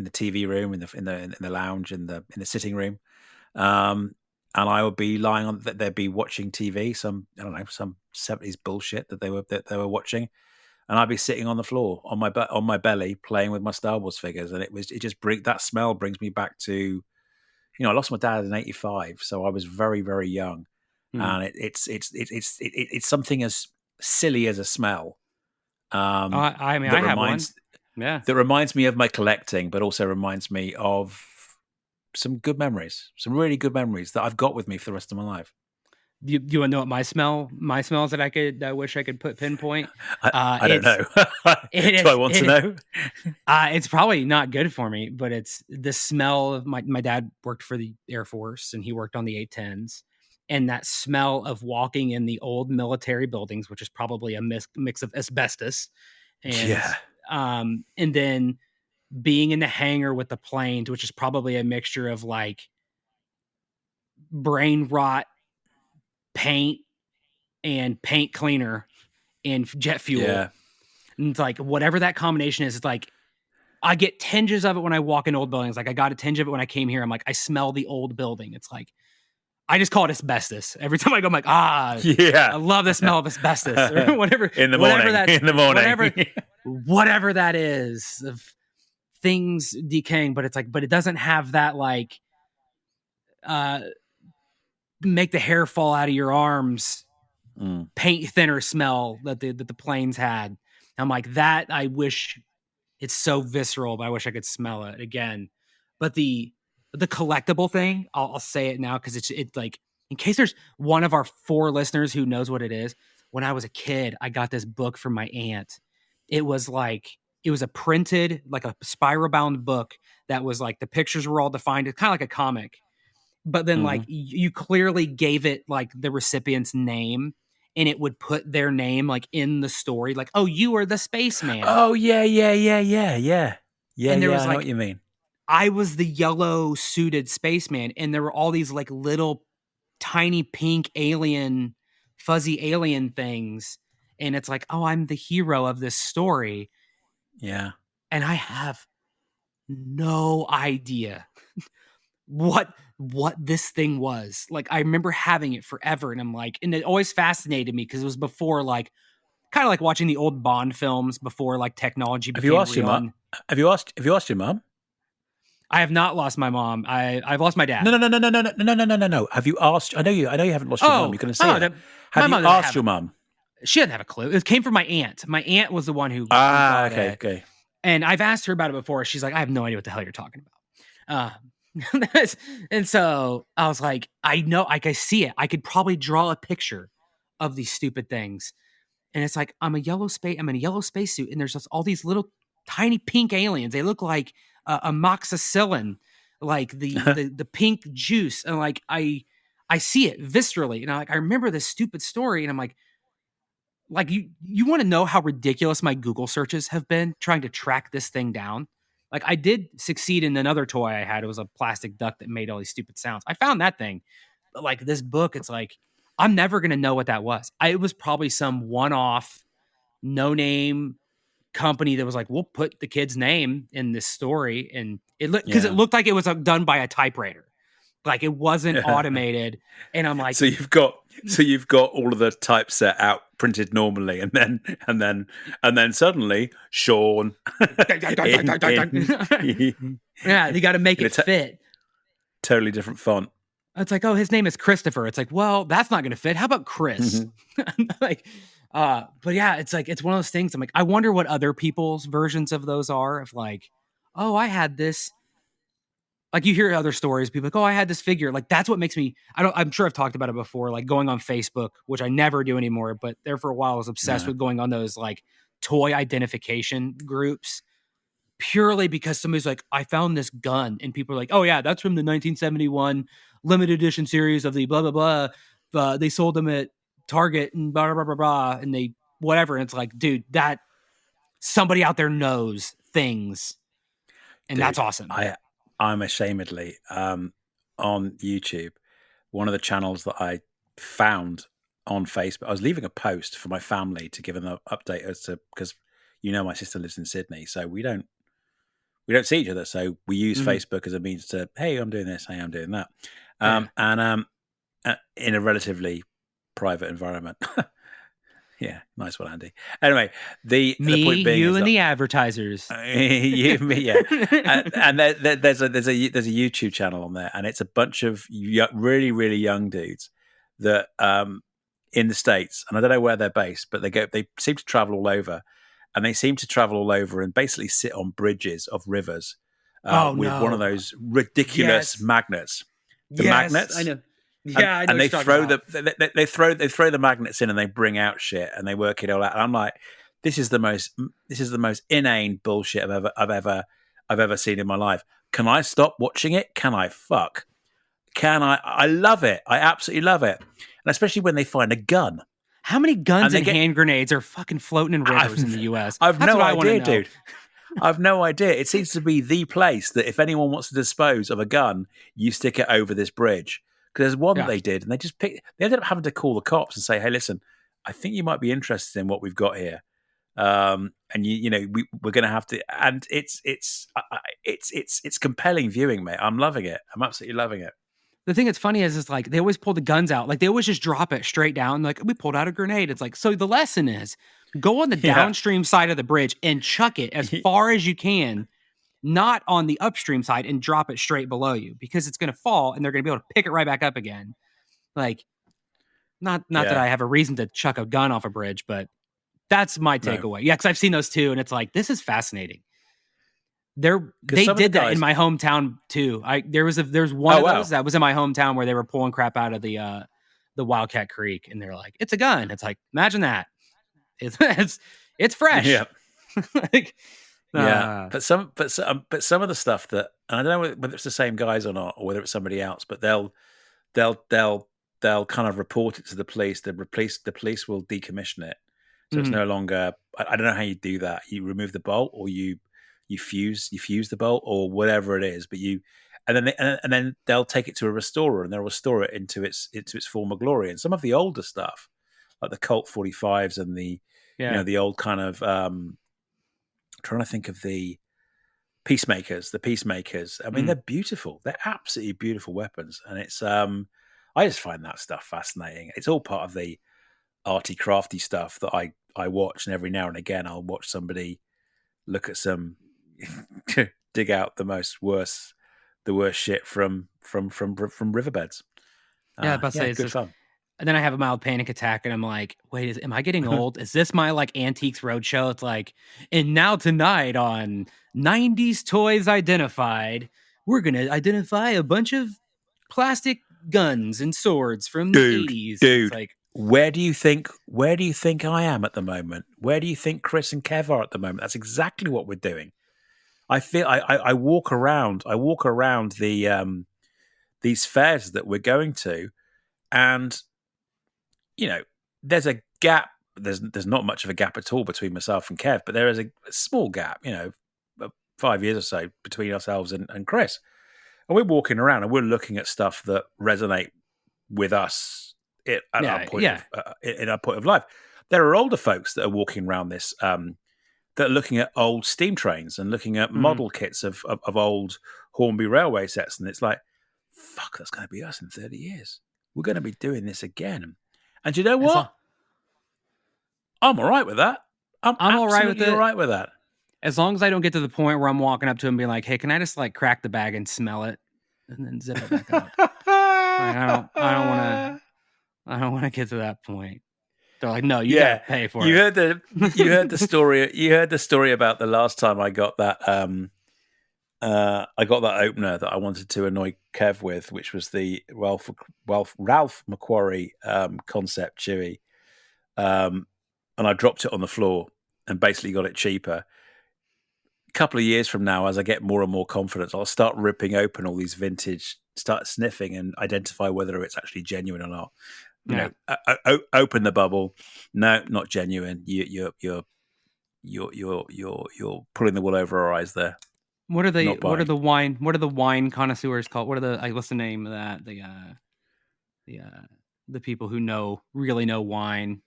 TV room, in the lounge, in the sitting room. And I would be lying on that. They'd be watching TV, some 70s bullshit that they were watching, and I'd be sitting on the floor on my belly playing with my Star Wars figures, and that smell brings me back to, you know, I lost my dad in '85, so I was very, very young, and it's something as silly as a smell. I have one. Yeah, that reminds me of my collecting, but also reminds me of some good memories, some really good memories that I've got with me for the rest of my life. You want to know what my smells that I wish I could pinpoint? I don't know. Do I want to know? It's probably not good for me, but it's the smell of my dad worked for the Air Force, and he worked on the A-10s, and that smell of walking in the old military buildings, which is probably a mix of asbestos, and and then being in the hangar with the planes, which is probably a mixture of like brain rot, paint, and paint cleaner, and jet fuel. Yeah. And it's like, whatever that combination is, it's like, I get tinges of it when I walk in old buildings. Like, I got a tinge of it when I came here. I'm like, I smell the old building. It's like, I just call it asbestos. Every time I go, I'm like, I love the smell of asbestos, or whatever. In the morning. Whatever that is, of things decaying. But it's like, but it doesn't have that like make the hair fall out of your arms paint thinner smell that the planes had. I'm like, that, I wish, it's so visceral, but I wish I could smell it again. But the collectible thing, I'll say it now, because it's like, in case there's one of our 4 listeners who knows what it is. When I was a kid, I got this book from my aunt. It was a printed, like a spiral bound book that was like, the pictures were all defined. It's kind of like a comic, but then like you clearly gave it like the recipient's name, and it would put their name like in the story, like, oh, you are the spaceman. Oh yeah. And there was I know what you mean. I was the yellow suited spaceman, and there were all these like little tiny pink alien, fuzzy alien things. And it's like, oh, I'm the hero of this story. Yeah. And I have no idea what this thing was. Like, I remember having it forever, and I'm like, and it always fascinated me because it was before, like, kind of like watching the old Bond films before like technology Have you became asked your real. mum? And Have you asked your mum? I have not lost my mom. I've lost my No, dad. no, no, no, no, no, no, no, no, no, no, no. Have you asked? I know you haven't lost your mum. You're Oh, going to see oh, her. my Have you mom doesn't asked have your it. mum? She doesn't have a clue. It came from my aunt. My aunt was the one who Ah, got okay, it, okay. and I've asked her about it before. She's like, I have no idea what the hell you're talking about. And so I was like, I know, like I see it. I could probably draw a picture of these stupid things. And it's like, I'm in a yellow spacesuit, and there's just all these little tiny pink aliens. They look like amoxicillin, like the pink juice. And like I see it viscerally. And I remember this stupid story, and I'm like you want to know how ridiculous my Google searches have been trying to track this thing down? Like, I did succeed in another toy I had. It was a plastic duck that made all these stupid sounds. I found that thing. But like this book, it's like I'm never gonna know what that was. It was probably some one-off, no name company that was like, we'll put the kid's name in this story, and it looked because it Yeah. looked like it was done by a typewriter, like it wasn't automated. And I'm like, So you've got all of the typeset out printed normally, and then suddenly Sean in yeah, they got to make in a it fit. totally different font. It's like, oh, his name is Christopher. It's like, well, that's not going to fit. How about Chris? Mhm. Like, but yeah, it's like, it's one of those things. I'm like, I wonder what other people's versions of those are. Of like, oh, I had this. Like, you hear other stories, people like, oh, I had this figure. Like, that's what makes me. I'm sure I've talked about it before. Like going on Facebook, which I never do anymore, but there for a while I was obsessed Yeah. with going on those like toy identification groups, purely because somebody's like, I found this gun, and people are like, oh yeah, that's from the 1971 limited edition series of the blah blah blah. They sold them at Target and blah blah blah blah, and they whatever. And it's like, dude, that somebody out there knows things, and that's Dude, awesome. I'm ashamedly on YouTube. One of the channels that I found on Facebook, I was leaving a post for my family to give an update as to, because my sister lives in Sydney, so we don't see each other. So we use Mhm. Facebook as a means to, hey, I'm doing this, hey, I'm doing that, Yeah. and in a relatively private environment. Yeah, nice one, Andy. Anyway, the Me, point being you, is and that the advertisers. you, me, yeah, and there's a YouTube channel on there, and it's a bunch of really really young dudes that in the States, and I don't know where they're based, but they seem to travel all over, and they seem to travel all over and basically sit on bridges of rivers Oh with one of no. those ridiculous Yes. magnets, the Yes, I magnets, know. and Yeah, I know and what they you're talking throw about. they throw the magnets in and they bring out shit and they work it all out. And I'm like, this is the most inane bullshit I've ever seen in my life. Can I stop watching it? Can I fuck? Can I love it. I absolutely love it. And especially when they find a gun How many guns and they and get hand grenades are fucking floating in rivers in the I've, US? I've That's no what I want to idea, know. dude. I've no idea. It seems to be the place that if anyone wants to dispose of a gun, you stick it over this bridge. Because there's one that Yeah. they did, and they ended up having to call the cops and say, "Hey, listen, I think you might be interested in what we've got here, and we're going to have to." And it's compelling viewing, mate. I'm loving it. I'm absolutely loving it. The thing that's funny is like they always pull the guns out. Like they always just drop it straight down. Like, we pulled out a grenade. It's like, so the lesson is go on the Yeah, downstream side of the bridge and chuck it as far as you can, not on the upstream side, and drop it straight below you, because it's going to fall and they're going to be able to pick it right back up again. Like, not that yeah. I have a reason to chuck a gun off a bridge, but that's my No, takeaway. Yeah, because I've seen those too, and it's like, this is fascinating. because They some of the did that in guys. my hometown too. There's one Oh of those wow, that was in my hometown where they were pulling crap out of the Wildcat Creek, and they're like, it's a gun. It's like, imagine that. It's yeah. fresh. Like, Yeah, uh, but some of the stuff that, and I don't know whether it's the same guys or not, or whether it's somebody else, but they'll kind of report it to the police. The police will decommission it, so it's mhm. no longer. I don't know how you do that. You remove the bolt, or you fuse the bolt, or whatever it is. But and then they'll take it to a restorer, and they'll restore it into its former glory. And some of the older stuff, like the Colt 45s and the Yeah. the old kind of trying to think of Peacemakers. The Peacemakers. I mean, they're beautiful. They're absolutely beautiful weapons, and it's I just find that stuff fascinating. It's all part of the arty crafty stuff that I watch, and every now and again I'll watch somebody look at some dig out the worst shit from riverbeds. Yeah, about to say it's good just, fun. and then I have a mild panic attack, and I'm like, wait, am I getting old? Is this my like Antiques Roadshow? It's like, and now tonight on 90s Toys Identified, we're gonna identify a bunch of plastic guns and swords from the 80s. Dude, it's like, where do you think I am at the moment? Where do you think Chris and Kev are at the moment? That's exactly what we're doing. I feel I walk around the these fairs that we're going to, and you know, there's a gap. There's not much of a gap at all between myself and Kev, but there is a small gap, 5 years or so between ourselves and Chris. And we're walking around and we're looking at stuff that resonate with us in our point of life. There are older folks that are walking around this, that are looking at old steam trains and looking at model kits of old Hornby railway sets. And it's like, fuck, that's going to be us in 30 years. We're going to be doing this again. And you know what? I'm all right with that. I'm all right with it. All right with that. As long as I don't get to the point where I'm walking up to him and being like, "Hey, can I just like crack the bag and smell it, and then zip it back up?" I don't want to get to that point. They're like, "No, you gotta pay for it." You heard the story. You heard the story about the last time I got that. I got that opener that I wanted to annoy Kev with, which was the Ralph McQuarrie concept Chewy. And I dropped it on the floor and basically got it cheaper. A couple of years from now, as I get more and more confidence, I'll start ripping open all these vintage, start sniffing and identify whether it's actually genuine or not. You know, open the bubble. No, not genuine. You're pulling the wool over our eyes there. What are the wine connoisseurs called? What's the name of that? The people who really know wine.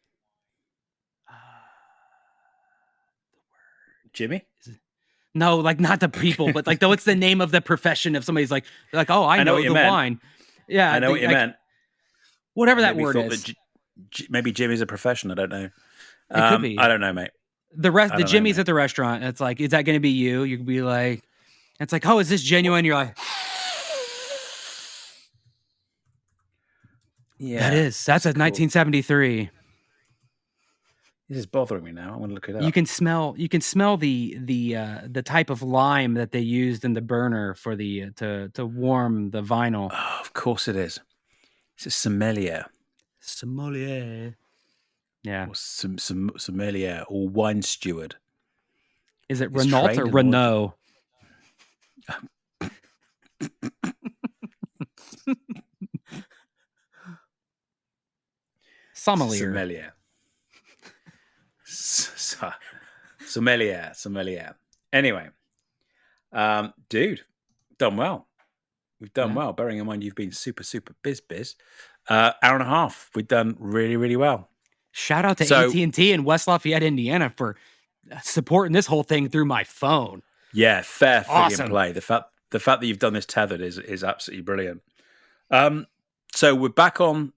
Jimmy? No, like not the people, but like what's the name of the profession if somebody's like, oh, I know the wine. Yeah, I know what you meant. Whatever that word is. Maybe Jimmy's a profession. I don't know. It could be. I don't know, mate. The Jimmy's at the restaurant. It's like, is that going to be you? You could be like, it's like, oh, is this genuine? You're like, yeah, that is. That's a 1973. This is bothering me now. I want to look it up. You can smell the type of lime that they used in the burner for the to warm the vinyl. Oh, of course it is. It's a sommelier. Yeah. Or sommelier or wine steward. Is it Renault or Renault? Sommelier. Sommelier. Anyway, dude, done well. We've done well. Bearing in mind you've been super biz. Hour and a half. We've done really, really well. Shout out to AT&T in West Lafayette, Indiana, for supporting this whole thing through my phone. Yeah, fair play. The fact that you've done this tethered is absolutely brilliant. So we're back on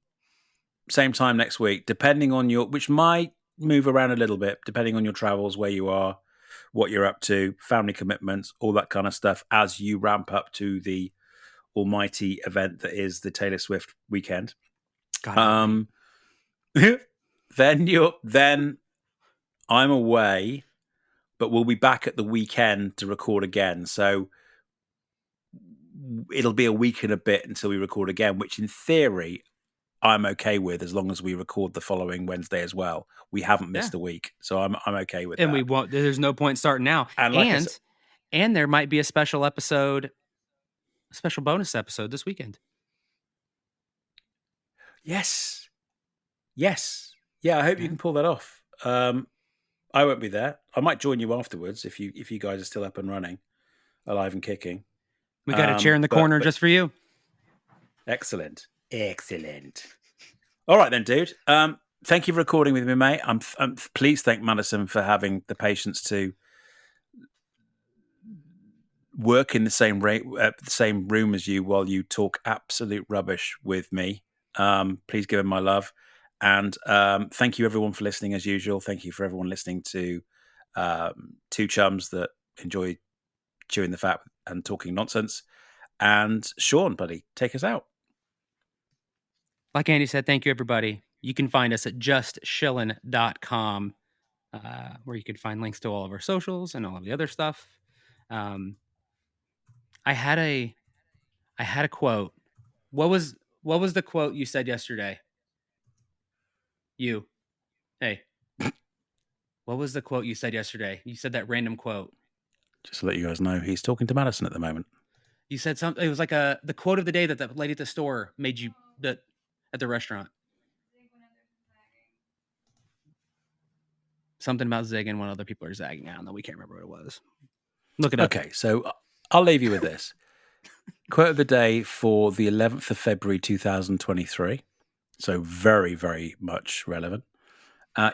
same time next week, depending on which might move around a little bit, depending on your travels, where you are, what you're up to, family commitments, all that kind of stuff, as you ramp up to the almighty event that is the Taylor Swift weekend. Then I'm away, but we'll be back at the weekend to record again. So it'll be a week and a bit until we record again, which in theory I'm okay with, as long as we record the following Wednesday as well. We haven't missed a week, so I'm okay with that. And we won't. There's no point starting now. And there might be a special bonus episode this weekend. Yes. Yeah, I hope you can pull that off. I won't be there. I might join you afterwards if you guys are still up and running, alive and kicking. We got a chair in the corner just for you. Excellent. All right then, dude. Thank you for recording with me, mate. I'm please thank Madison for having the patience to work in the same room as you while you talk absolute rubbish with me. Please give him my love. And thank you, everyone, for listening as usual. Thank you for everyone listening to two chums that enjoy chewing the fat and talking nonsense. And Sean, buddy, take us out. Like Andy said, thank you, everybody. You can find us at justchillin.com, where you can find links to all of our socials and all of the other stuff. I had a quote. What was the quote you said yesterday? You. Hey. What was the quote you said yesterday? You said that random quote. Just to let you guys know, he's talking to Madison at the moment. You said something. It was like the quote of the day that the lady at the store made you at the restaurant. Something about zigging when other people are zagging. I don't know. We can't remember what it was. Look it up. Okay, so I'll leave you with this. Quote of the day for the 11th of February 2023. So very, very much relevant.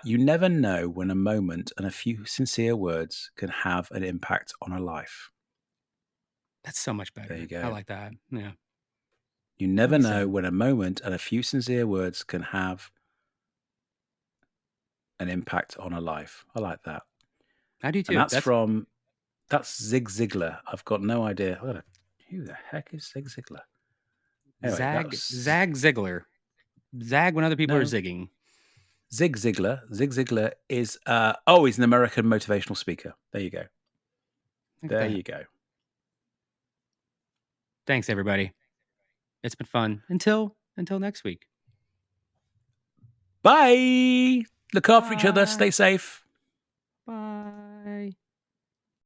You never know when a moment and a few sincere words can have an impact on a life. That's so much better. There you go. I like that. Yeah. You never know when a moment and a few sincere words can have an impact on a life. I like that. I do too. And that's Zig Ziglar. I've got no idea. Who the heck is Zig Ziglar? Anyway, Zag Ziglar. Zag when other people are zigging. Zig Ziglar. Zig Ziglar is he's an American motivational speaker. There you go. You go. Thanks, everybody. It's been fun. Until next week. Bye. Look after each other. Stay safe.